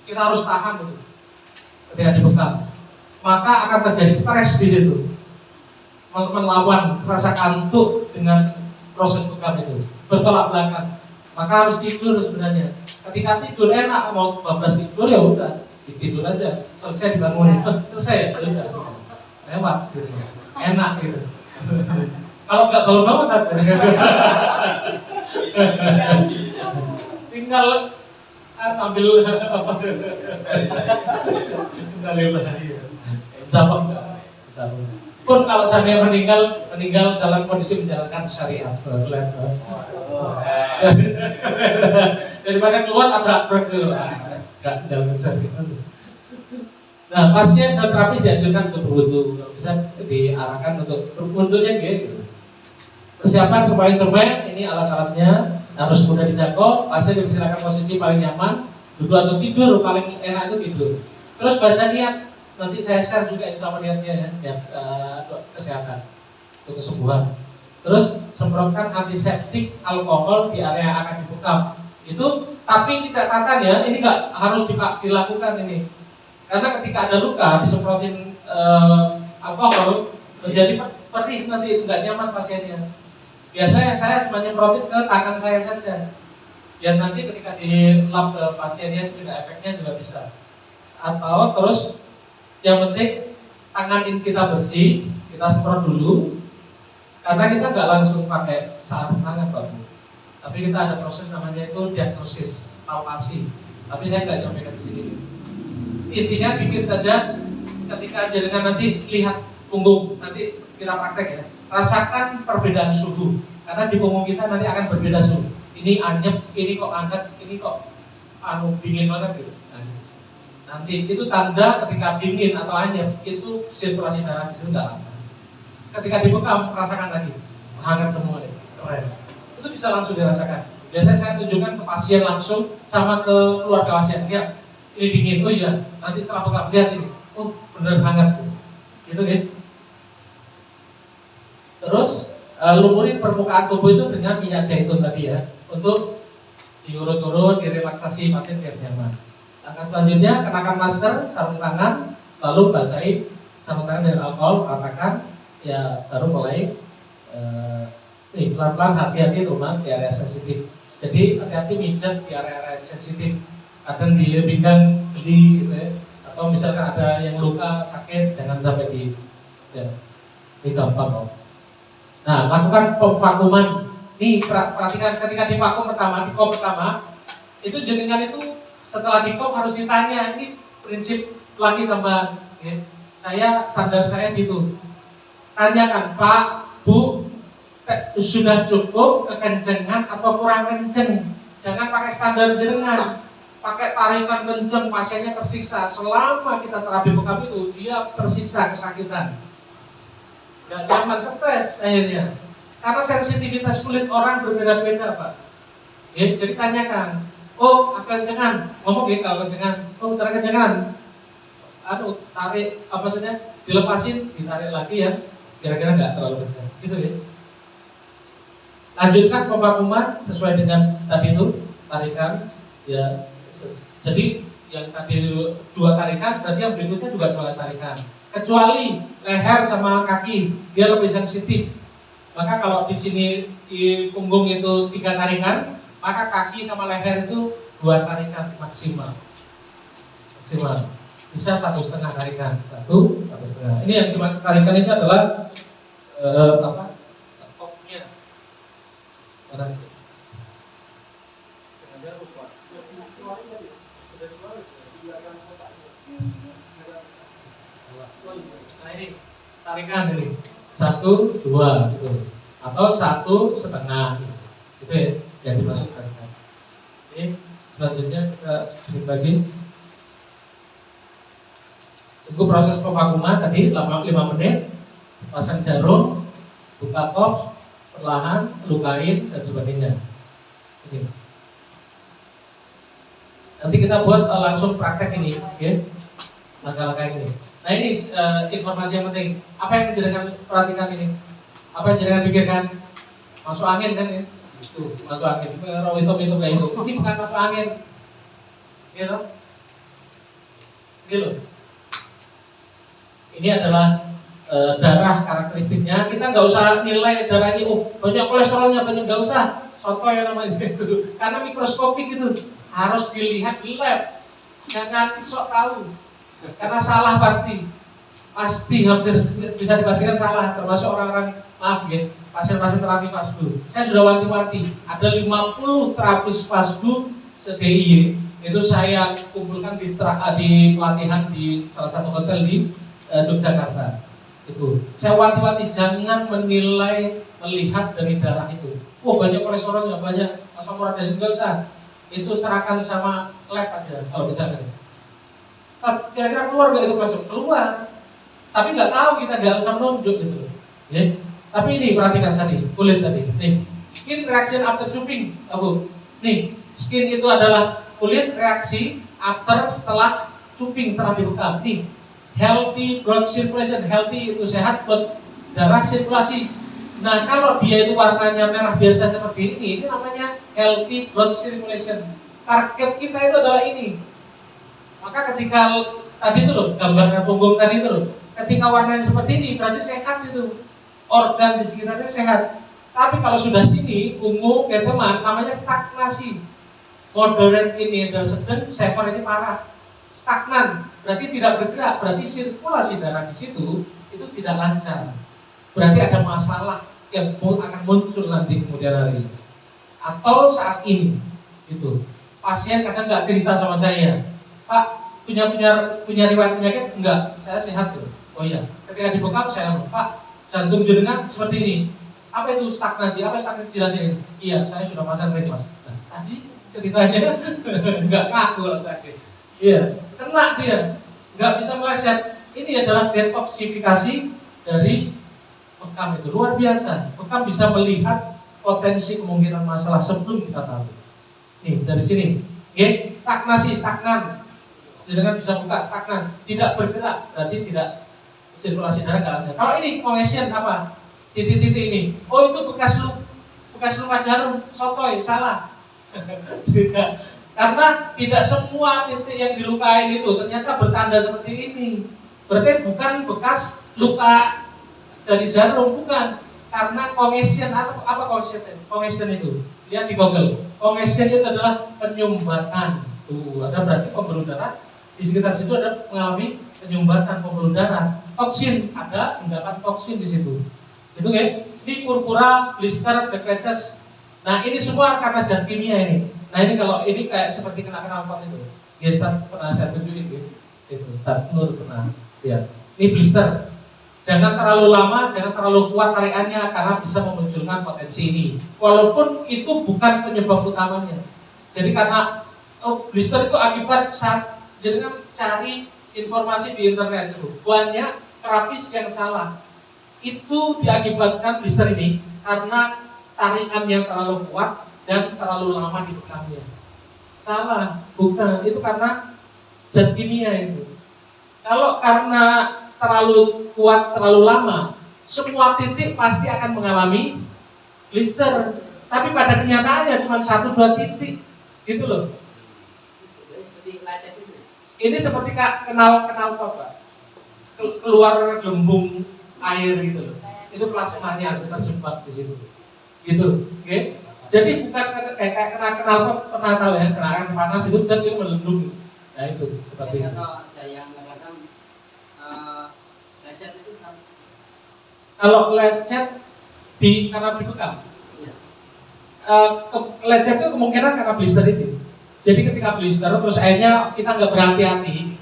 Speaker 1: kita harus tahan itu. Ketika dibekam, maka akan terjadi stres di situ. Melawan rasa kantuk dengan proses bekam itu, bertolak belakang. Maka harus tidur sebenarnya. Ketika tidur enak, mau bablas tidur ya udah, tidur aja. Selesai dibangunin, selesai ya udah. Lewat gitu. Enak gitu. Kalau nggak bangun-bangun tinggal ambil apa? Jawab nggak? Pun kalau saya meninggal dalam kondisi menjalankan syariat. Daripada keluar tabrak itu, nggak jalan syariat. Nah, pasien dan terapis dianjurkan untuk berwudu, bisa diarahkan untuk berwudunya gitu. Persiapan supaya intermen, ini alat-alatnya harus mudah dijangkau. Pasien dipersilakan posisi paling nyaman, duduk atau tidur, paling enak itu tidur. Terus baca niat, nanti saya share juga insya niatnya ya, kesehatan, untuk kesembuhan. Terus semprotkan antiseptik alkohol di area yang akan dibekam. Itu, tapi ini catatan ya, ini nggak harus dilakukan ini. Karena ketika ada luka disemprotin alkohol menjadi perih, nanti itu nggak nyaman pasiennya. Biasanya saya cuma nyemprotin ke tangan saya saja. Biar nanti ketika dilap ke pasiennya juga efeknya juga bisa. Atau terus yang penting tangan kita bersih, kita semprot dulu. Karena kita nggak langsung pakai sarung tangan Pak Bu. Tapi kita ada proses namanya itu diagnosis, palpasi. Tapi saya nggak nyampaikan di sini. Intinya bikin saja ketika jenengan nanti lihat punggung, nanti kita praktek ya, rasakan perbedaan suhu karena di punggung kita nanti akan berbeda suhu. Ini anyep, ini kok hangat, ini kok dingin banget gitu. Nah, nanti itu tanda ketika dingin atau anyep itu sirkulasi darah di situ nggak lancar. Ketika dibekam rasakan lagi hangat semua deh, keren. Itu bisa langsung dirasakan. Biasanya saya tunjukkan ke pasien langsung sama ke keluarga pasien, lihat ini dingin, oh iya, nanti setelah bekam lihat ini, oh bener hangat, gitu kan? Terus lumurin permukaan tubuh itu dengan minyak zaitun tadi ya, untuk diurut-urut, direlaksasi pasien biar nyaman. Langkah selanjutnya kenakan masker, sarung tangan, lalu basahi sarung tangan dengan alkohol, ratakan, ya baru mulai pelan-pelan hati-hati rumah di area sensitif. Jadi hati-hati mijat di area-area sensitif. Kadang di pinggang geli gitu ya. Atau misalkan ada yang luka sakit jangan sampai ini gampang kok. Nah, lakukan vakuuman. Nih perhatikan ketika di vakum pertama, di kop pertama itu jenengan itu setelah di kop harus ditanya, ini prinsip lagi tambah ya. Standar saya gitu. Tanyakan Pak, Bu, sudah cukup kekencengan atau kurang kenceng. Jangan pakai standar jenengan, pakai tarikan kenceng, pasiennya tersiksa. Selama kita terapi bekam itu, dia tersiksa kesakitan, nggak nyaman, stres akhirnya. Karena sensitivitas kulit orang berbeda-beda, Pak. Ya, jadi tanyakan, oh kencengan, ngomong gitu kalau kencengan, oh tarik kencengan, tarik apa saja, dilepasin, ditarik lagi ya, kira-kira nggak terlalu kencang, gitu ya. Lanjutkan pemakuman sesuai dengan tadi itu tarikan, ya. Jadi yang tadi 2 tarikan, berarti yang berikutnya juga 2 tarikan. Kecuali leher sama kaki, dia lebih sensitif. Maka kalau di sini di punggung itu 3 tarikan, maka kaki sama leher itu 2 tarikan maksimal. Bisa 1,5 tarikan, 1,5. Ini yang dimaksud tarikan itu adalah Kopnya. Mana sih? Jangan lupa. Nah ini tarikan ini 1, 2 gitu, atau 1,5 gitu ya, yang dimaksud tarikan. Ini selanjutnya kita bagi. Tunggu proses pemakuman tadi 5 menit, pasang jarum, buka top, perlahan, lukain dan sebagainya. Ini. Nanti kita buat langsung praktek ini, ya. Langkah-langkah ini. Nah ini informasi yang penting. Apa yang jenengan perhatikan ini? Apa yang jenengan pikirkan? Masuk angin kan ya? Itu masuk angin. Itu kayak itu. Ini bukan masuk angin, gitu. Ini loh. Ini adalah darah karakteristiknya. Kita nggak usah nilai darah ini. Oh banyak kolesterolnya, banyak, nggak usah. Soto ya namanya itu. Karena mikroskopik itu harus dilihat di lab. Jangan sok tahu. Karena salah pasti hampir bisa dipastikan salah, termasuk orang-orang, maaf ya, pasien-pasien terapi FASDU. Saya sudah wanti-wanti, ada 50 terapis FASDU se-DIY, itu saya kumpulkan di pelatihan di salah satu hotel di Yogyakarta. Itu saya wanti-wanti, jangan menilai melihat dari darah itu. Oh banyak kolesterolnya, banyak asam urat, dan nggak usah. Itu serahkan sama lab aja kalau bisa. Kira-kira keluar gak itu masuk? Keluar. Tapi nggak tahu, kita nggak usah menunjuk gitu. Ya. Tapi ini perhatikan tadi, kulit tadi. Nih, skin reaction after chewing, Abu. Nih, skin itu adalah kulit reaksi setelah chewing, setelah dibekam. Nih, healthy blood circulation, healthy itu sehat, blood darah sirkulasi. Nah, kalau dia itu warnanya merah biasa seperti ini namanya healthy blood circulation. Target kita itu adalah ini. Maka ketika tadi itu loh, gambarnya punggung tadi itu loh, ketika warnanya seperti ini berarti sehat itu, organ di sekitarnya sehat. Tapi kalau sudah sini, ungu, ya teman, namanya stagnasi. Moderate ini dan sedang, severe ini parah. Stagnan, berarti tidak bergerak, berarti sirkulasi darah di situ itu tidak lancar. Berarti ada masalah yang akan muncul nanti kemudian hari. Atau saat ini, gitu. Pasien kadang nggak cerita sama saya, Pak, punya riwayat penyakit? Enggak, saya sehat tuh. Oh iya, ketika dibekam saya ngomong, Pak, jantung jenengan seperti ini. Apa itu stagnasi? Apa stagnasi jelasin? Iya, saya sudah pasang ring, Mas. Nah, tadi ceritanya enggak ngaku kalau sakit. Iya, kena dia, nggak bisa meleset. Ini adalah detoksifikasi dari bekam itu luar biasa. Bekam bisa melihat potensi kemungkinan masalah sebelum kita tahu. Nih dari sini, ya, stagnasi, stagnan. Dengan bisa buka stagnan, tidak bergerak, berarti tidak sirkulasi darah nggak ada. Kalau ini congestion apa? Titik-titik ini. Oh itu bekas luka jarum, sotoy, salah. Karena tidak semua titik yang dilukain itu ternyata bertanda seperti ini. Berarti bukan bekas luka dari jarum, bukan. Karena congestion, apa congestion itu? Lihat di Google. Congestion itu adalah penyumbatan. Tuh, ada berarti pembuluh darah di sekitar situ ada mengalami penyumbatan pembuluh darah. Toksin, ada endapan toksin di situ. Itu ya. Ini purpura, blister, decreases. Nah, ini semua karena zat kimia ini. Nah, ini kalau ini kayak seperti kena knalpot itu. Ya, Ustaz pernah saya tunjukin gitu. Itu, Ustaz Nur pernah lihat. Ini blister. Jangan terlalu lama, jangan terlalu kuat tarikannya karena bisa memunculkan potensi ini. Walaupun itu bukan penyebab utamanya. Jadi karena blister itu akibat saat jangan cari informasi di internet itu banyak terapis yang salah. Itu diakibatkan blister ini karena tarikan yang terlalu kuat dan terlalu lama di bekamnya. Salah, bukan. Itu karena zat kimia itu. Kalau karena terlalu kuat, terlalu lama, semua titik pasti akan mengalami blister. Tapi pada kenyataannya cuma 1-2 titik, gitu loh. Ini seperti kenal pot, Pak. Keluar gelembung air gitu loh. Itu plasmanya terjebak di situ. Gitu, oke? Jadi bukan kayak kenal pot, pernah tahu ya, kena air panas itu dan dia melendung. Nah itu seperti itu. Kalau lecet karena dibekam, lecet itu kemungkinan karena blister itu. Jadi ketika blister terus airnya kita nggak berhati-hati,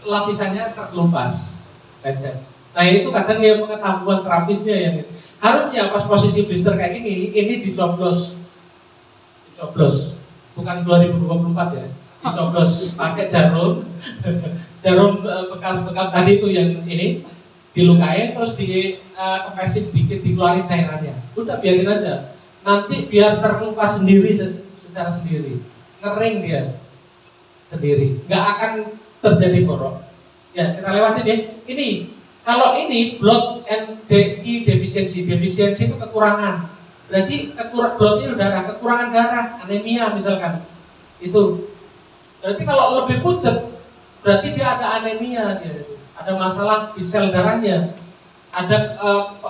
Speaker 1: lapisannya terkelupas lecet. Nah itu kadang ya pengetahuan terapisnya yang harusnya pas posisi blister kayak ini dicoblos, bukan 2024 ya, dicoblos pakai jarum bekas bekam tadi itu yang ini dilukain terus dikepesin dikit dikeluarin cairannya. Udah biarin aja. Nanti biar terkelupas sendiri secara sendiri. Kering dia sendiri. Nggak akan terjadi borok. Ya, kita lewatin ya. Ini kalau ini blood and DI deficiency itu kekurangan. Berarti blood darah, kekurangan darah, anemia misalkan. Itu. Berarti kalau lebih pucat berarti dia ada anemia dia. Ada masalah di sel darahnya, ada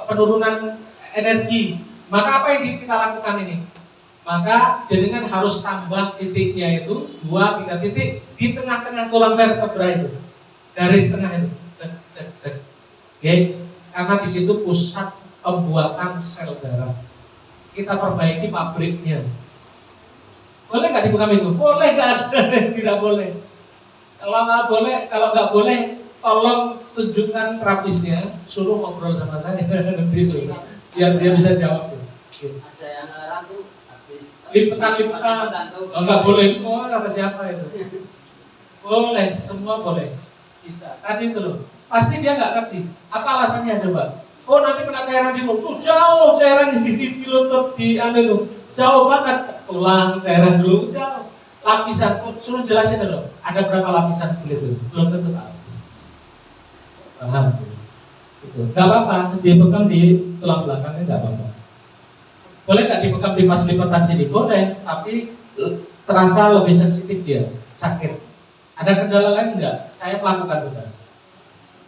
Speaker 1: penurunan energi. Maka apa yang kita lakukan ini? Maka jenengan harus tambah titiknya itu 2-3 titik di tengah-tengah tulang vertebra itu, garis tengah itu. Oke, karena di situ pusat pembuatan sel darah. Kita perbaiki pabriknya. Boleh nggak dibekam itu? Boleh nggak? Tidak boleh. Kalau nggak boleh, tolong tunjukkan terapisnya, suruh ngobrol sama saya nanti itu, biar dia bisa jawab tuh.
Speaker 3: Ada yang ngelarang tuh habis
Speaker 1: lipetan. Oh, nggak boleh. Oh, kata siapa itu? Boleh, semua boleh, bisa. Tadi itu loh, pasti dia nggak ngerti. Apa alasannya coba? Oh nanti kena cairan di mulut, jauh cairan di lutut di itu, jauh banget. Ulang cairan dulu, jauh. Lapisan, suruh jelasin dulu. Ada berapa lapisan kulit itu? Belum tentu tahu. Paham? Gitu. Gak apa-apa, dibekam di tulang belakangnya gak apa-apa. Boleh gak dibekam di pas lipatan sini? Boleh, tapi terasa lebih sensitif dia, sakit. Ada kendala lain enggak? Saya melakukan juga.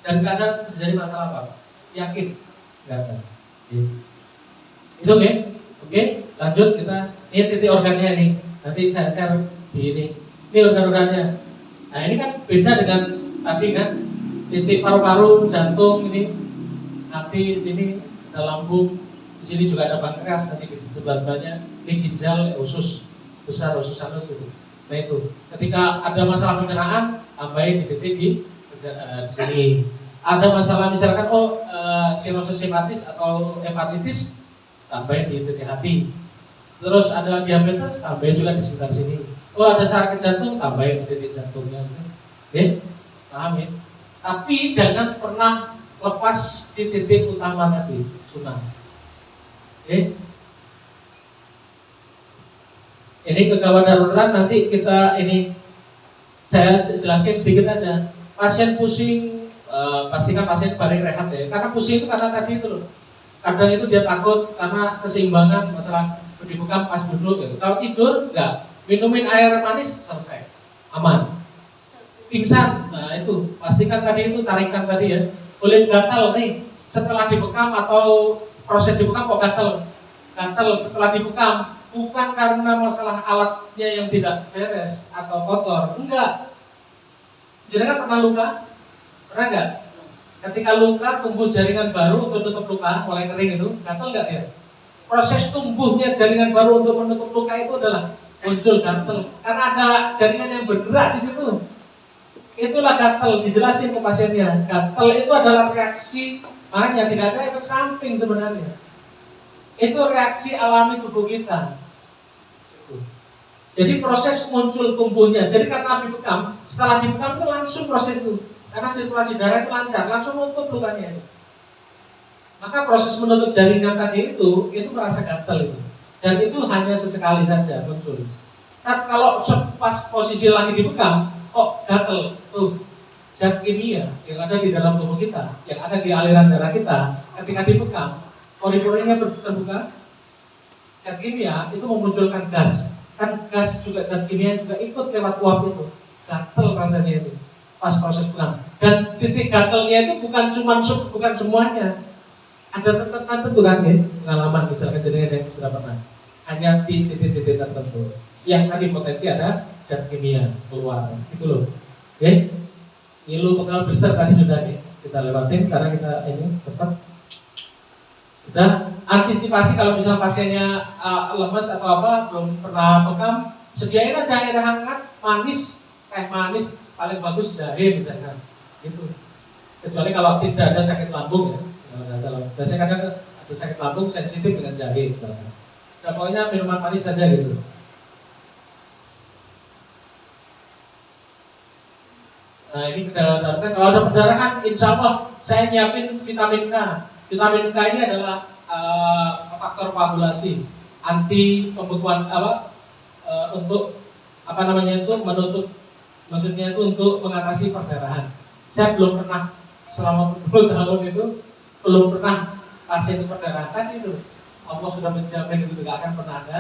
Speaker 1: Dan gak ada terjadi masalah apa? Yakin? Gak ada. Itu oke? Oke, lanjut kita. Ini titik organnya nih. Nanti saya share di ini. Ini organ-organnya. Nah ini kan beda dengan tadi kan. Titik paru-paru, jantung ini, hati sini, ada lambung, di sini juga ada pankreas, nanti di sebelah-sebelahnya, ini ginjal, usus besar, usus halus itu. Nah itu, ketika ada masalah pencernaan, tambahin di titik di sini. Ada masalah misalkan sinusus hepatis atau hepatitis, tambahin di titik hati. Terus ada diabetes, tambahin juga di sekitar sini. Oh ada sakit jantung, tambahin di titik jantungnya. Oke, paham ya? Tapi jangan pernah lepas di titik utama tadi, sunnah. Oke. Ini kegawat darurat nanti kita saya jelaskan sedikit aja. Pasien pusing, pastikan pasien baring rehat ya. Karena pusing itu karena tadi itu loh. Kadang itu dia takut karena keseimbangan masalah dibekam pas duduk gitu. Kalau tidur enggak, minumin air manis selesai, aman. Pingsan, nah itu pastikan tadi itu tarikan tadi ya. Kulit gatal nih setelah dibekam atau proses dibekam kok gatal setelah dibekam bukan karena masalah alatnya yang tidak beres atau kotor, enggak. Jadi kan pernah luka? Pernah enggak? Ketika luka tumbuh jaringan baru untuk tutup luka mulai kering itu gatal enggak ya? Proses tumbuhnya jaringan baru untuk menutup luka itu adalah muncul gatal karena ada jaringan yang bergerak di situ. Itulah gatal, dijelasin ke pasiennya. Gatal itu adalah reaksi Makanya tidak ada efek samping sebenarnya. Itu reaksi alami tubuh kita. Jadi proses muncul tumbuhnya. Jadi karena dibekam, setelah dibekam itu langsung proses itu. Karena sirkulasi darah itu lancar, langsung nutup lukanya itu. Maka proses menutup jaringan tadi itu merasa gatal itu. Dan itu hanya sesekali saja muncul. Nah, kalau pas posisi lagi dibekam, gatal tuh zat kimia yang ada di dalam tubuh kita, yang ada di aliran darah kita, ketika dibekam, pori-porinya terbuka, zat kimia itu memunculkan gas. Kan gas juga zat kimia juga ikut lewat uap itu, gatal rasanya itu pas proses bekam. Dan titik gatalnya itu bukan semuanya. Ada tertentu kan ya, pengalaman misalkan jadi yang sudah pernah. Hanya di titik-titik tertentu. Yang tadi potensi ada zat kimia keluar, gitu loh. Oke? Ngilu pengal besar tadi sudah nih kita lewatin karena kita ini cepat. Sudah antisipasi kalau misalnya pasiennya lemes atau apa, belum pernah bekam, sediain aja air hangat, manis, teh manis, paling bagus jahe misalkan. Gitu. Kecuali kalau tidak ada sakit lambung ya. Biasanya kadang ada sakit lambung sensitif dengan jahe misalnya. Nah, pokoknya minuman manis saja gitu. Nah ini pendarahan, kalau ada pendarahan, insya Allah saya nyiapin vitamin K. Vitamin K ini adalah faktor koagulasi, anti pembekuan untuk menutup, maksudnya itu untuk mengatasi perdarahan. Saya belum pernah selama 20 tahun itu belum pernah pasien itu perdarahan itu. Allah sudah menjamin itu tidak akan pernah ada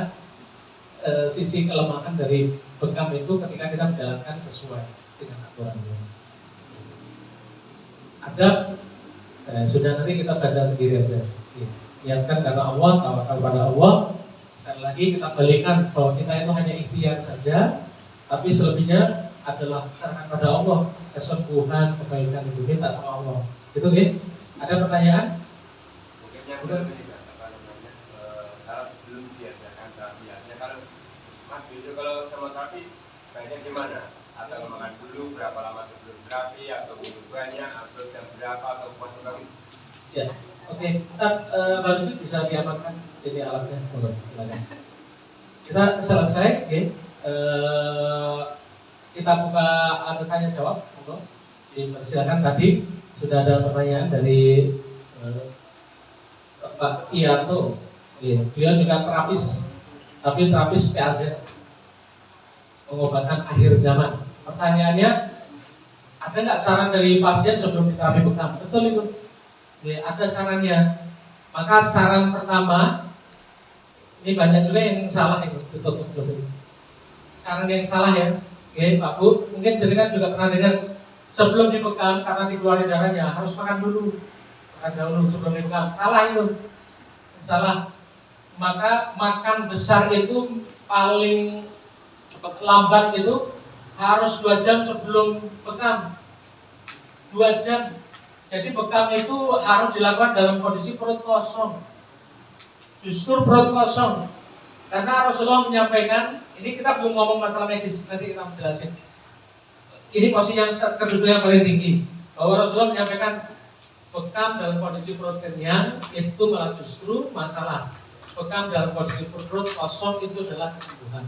Speaker 1: sisi kelemahan dari bekam itu ketika kita menjalankan sesuai dengan aturannya. Ada sudah, nanti kita baca sendiri aja. Niatkan karena Allah, tawakal pada Allah. Sekali lagi kita balikan bahwa kita itu hanya ikhtiar saja, tapi selebihnya adalah serahkan pada Allah, kesembuhan, kebaikan itu minta sama Allah. Itu ya. Ada pertanyaan?
Speaker 4: Mungkin yang kedua ini salah sebelum diadakan terapi. Kalau Mas Bidu kalau sama terapi baiknya gimana? Atau makan dulu berapa lama sebelum terapi, atau minum banyak, atau jam berapa, atau puasa kali?
Speaker 1: Ya, oke. Baru itu bisa diamankan jadi alatnya. Kita selesai, oke. Kita buka tanya jawab. Dipersilakan. Tadi sudah ada pertanyaan dari Pak Ianto. Beliau juga terapis, tapi terapis PAZ, pengobatan akhir zaman. Pertanyaannya, ada nggak saran dari pasien sebelum diterapi bekam? Betul itu. Ada sarannya. Maka saran pertama, ini banyak juga yang salah itu. Betul. Saran yang salah ya. Oke, Pak Bu, mungkin jenengan juga pernah dengar sebelum dibekam karena dikeluarin darahnya harus makan dulu. Makan dahulu sebelum dibekam. Salah itu. Salah. Maka makan besar itu paling lambat itu harus 2 jam sebelum bekam. 2 jam. Jadi bekam itu harus dilakukan dalam kondisi perut kosong. Justru perut kosong. Karena Rasulullah menyampaikan, ini kita belum ngomong masalah medis, nanti kita menjelaskan. Ini posisi yang kedua yang paling tinggi. Bahwa Rasulullah menyampaikan bekam dalam kondisi perut kenyang itu malah justru masalah. Bekam dalam kondisi perut kosong itu adalah kesembuhan.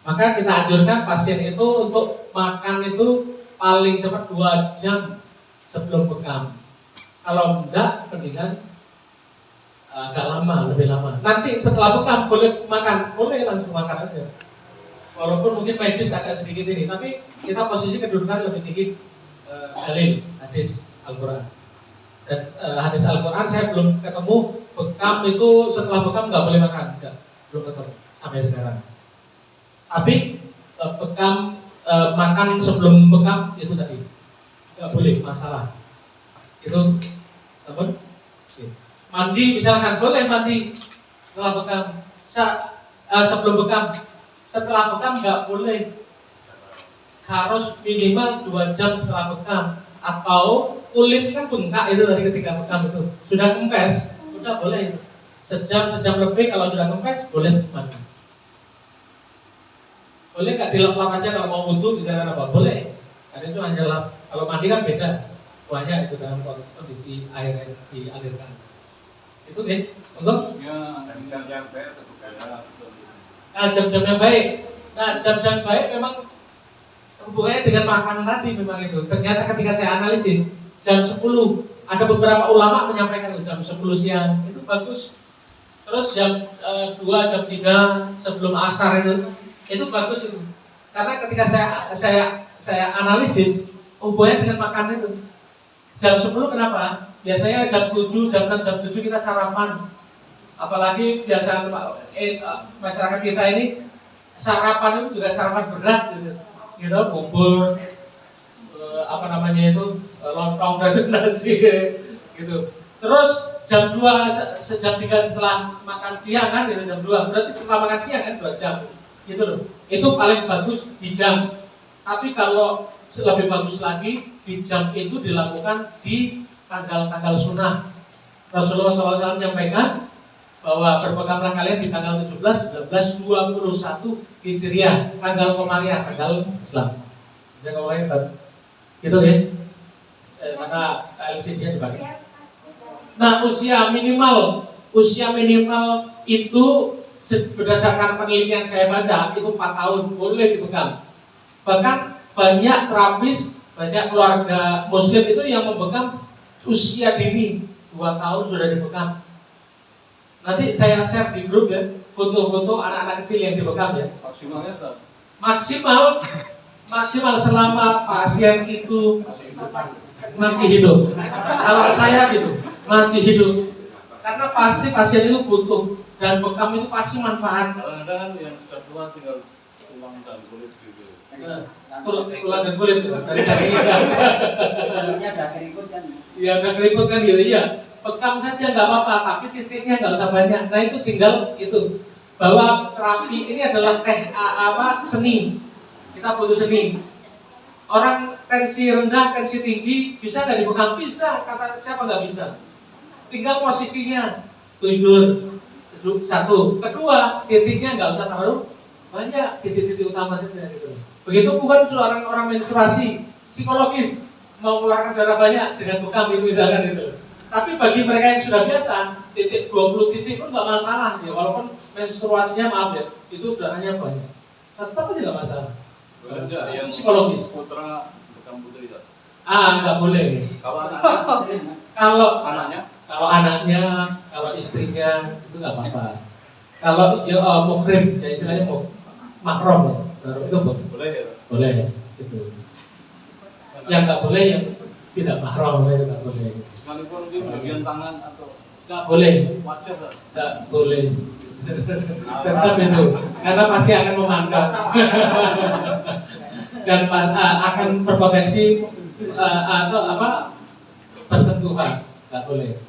Speaker 1: Maka kita anjurkan pasien itu untuk makan itu paling cepat 2 jam sebelum bekam. Kalau enggak, mendingan agak lama, lebih lama. Nanti setelah bekam boleh makan, boleh langsung makan aja. Walaupun mungkin medis agak sedikit ini, tapi kita posisi kedudukan lebih tinggi dalil hadis Al-Quran. Dan hadis Al-Quran saya belum ketemu bekam itu setelah bekam nggak boleh makan, belum ketemu sampai sekarang. Tapi bekam makan sebelum bekam itu tadi nggak boleh, masalah. Itu teman. Mandi misalkan boleh mandi setelah bekam, sebelum bekam. Setelah bekam nggak boleh, harus minimal 2 jam setelah bekam. Atau kulit kan bengkak itu dari ketika bekam itu sudah kempes, sudah boleh itu. Sejam lebih kalau sudah kempes boleh mandi. Boleh nggak dilap-lap aja kalau mau wudhu misalkan apa? Boleh. Karena itu hanya lap. Kalau mandi kan beda. banyak itu dalam kondisi air yang dialirkan. Itu deh, untuk
Speaker 2: jam-jam yang baik atau bukan?
Speaker 1: jam-jam yang baik. Nah, jam-jam baik memang hubungannya dengan makanan tadi memang itu. Ternyata ketika saya analisis jam 10, ada beberapa ulama menyampaikan jam 10 siang itu bagus. Terus jam 2, jam 3 sebelum asar itu bagus itu. Karena ketika saya analisis hubungannya dengan makanan itu. Jam 10 kenapa? Biasanya jam 7, jam 6, jam 7 kita sarapan. Apalagi biasa masyarakat kita ini sarapan itu juga sarapan berat gitu, bubur, lontong dan nasi gitu. Terus jam 2, jam 3 setelah makan siang kan gitu, jam 2. Berarti setelah makan siang kan 2 jam. Gitu loh. Itu paling bagus di jam. Tapi kalau lebih bagus lagi di jam itu dilakukan di tanggal-tanggal sunnah. Rasulullah SAW menyampaikan bahwa berpegamlah kalian di tanggal 17, 19, 21 Hijriah, tanggal Komariah, tanggal Islam. Bisa ngomongin gitu ya. Karena LCD dipakai. Nah, usia minimal itu berdasarkan penelitian saya baca itu 4 tahun boleh dipegang. Bahkan banyak terapis, banyak keluarga muslim itu yang memegang usia dini 2 tahun sudah dipegang. Nanti saya share di grup ya, foto-foto anak-anak kecil yang dipegang ya.
Speaker 2: Maksimalnya berapa?
Speaker 1: Maksimal selama pasien itu masih hidup. Kalau saya gitu, masih hidup. Karena pasti pasien itu butuh dan bekam itu pasti manfaat.
Speaker 2: Kadang-kadang yang sudah tua tinggal tulang dan kulit gitu.
Speaker 1: Tulang dan kulit itu.
Speaker 3: Ini ada keriput kan?
Speaker 1: Iya, ada keriput kan gitu ya. Bekam saja nggak apa-apa, tapi titiknya nggak usah banyak. Nah itu tinggal itu bahwa terapi ini adalah seni. Kita butuh seni. Orang tensi rendah, tensi tinggi bisa nggak dibekam? Bisa. Kata siapa nggak bisa? Tinggal posisinya tidur. Satu. Kedua, titiknya nggak usah terlalu banyak, titik-titik utama saja gitu. Begitu bukan orang menstruasi psikologis mau mengeluarkan darah banyak dengan bekam itu misalkan gitu. Tapi bagi mereka yang sudah biasa, titik 20 titik pun nggak masalah ya, walaupun menstruasinya maaf ya, itu darahnya banyak, tetap aja nggak masalah.
Speaker 2: Yang
Speaker 1: psikologis.
Speaker 2: Putra bekam putri tak?
Speaker 1: Nggak boleh. Kalau anaknya, kalau istrinya itu nggak apa-apa. Kalau dia muhrim, ya istilahnya mahram ya, itu
Speaker 2: boleh ya?
Speaker 1: Boleh ya, itu. Yang nggak boleh yang tidak mahram itu nggak boleh.
Speaker 2: Sekalipun mungkin bagian tangan atau
Speaker 1: nggak boleh,
Speaker 2: wajah tak?
Speaker 1: nggak boleh. Tetap itu, karena pasti akan memandang dan akan berpotensi bersentuhan, nggak boleh.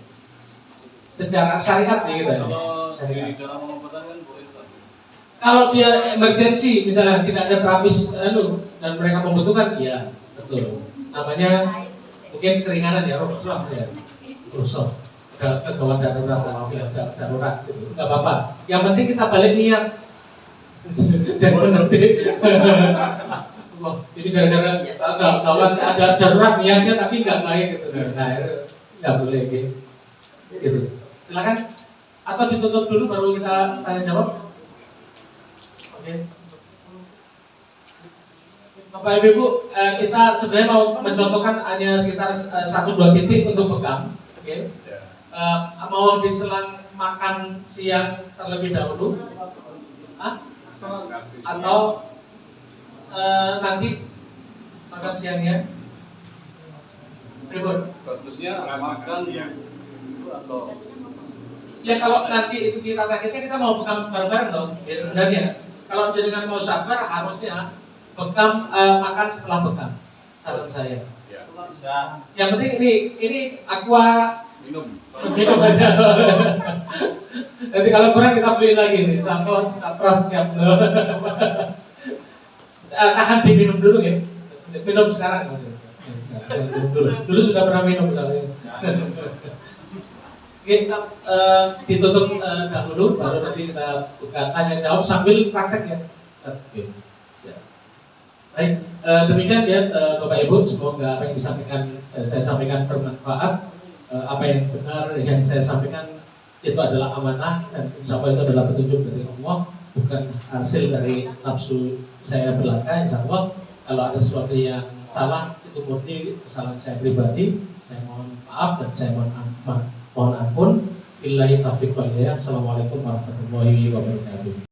Speaker 1: Secara syariat gitu.
Speaker 2: Kalau di dalam pengobatan kan boleh tak?
Speaker 1: Kalau dia emergensi, misalnya tidak ada terapis dan mereka membutuhkan, iya betul. Namanya mungkin keringanan ya, rukshoh ya, rukshoh. Kegawat darurat gitu, nggak apa-apa. Yang penting kita balik niat. Jangan mengerti. Wah, ini gara-gara gawat ada darurat niatnya tapi nggak baik gitu. Nah, itu nggak boleh gitu. Silakan. Atau ditutup dulu baru kita tanya jawab. Oke. Bapak Ibu, kita sebenarnya mau mencontohkan hanya sekitar 1-2 titik untuk bekam. Oke. Mau diselang makan siang terlebih dahulu, atau nanti makan siangnya? Ribut.
Speaker 2: Bagusnya makan itu atau?
Speaker 1: Ya kalau nanti itu kita targetnya kita mau bekam bareng-bareng dong. Ya sebenarnya kalau jenengan mau sabar harusnya bekam makan setelah bekam. Saran saya.
Speaker 2: Ya.
Speaker 1: Yang penting ini aqua minum aja. Nanti kalau kurang kita beli lagi nih, sampo, kapras, siap. Tahan diminum dulu ya. Minum sekarang. Dulu sudah pernah minum misalnya. Kita ditutup dahulu, baru nanti kita buka tanya jawab sambil praktek ya. Baik, demikian ya Bapak Ibu, semoga apa yang saya sampaikan bermanfaat. Apa yang benar yang saya sampaikan itu adalah amanah dan insya Allah itu adalah petunjuk dari Allah, bukan hasil dari nafsu saya belaka. Insya Allah kalau ada sesuatu yang salah itu murni kesalahan saya pribadi. Saya mohon maaf dan saya mohon ampun. Billahi taufiq wal hidayah. Assalamualaikum warahmatullahi wabarakatuh.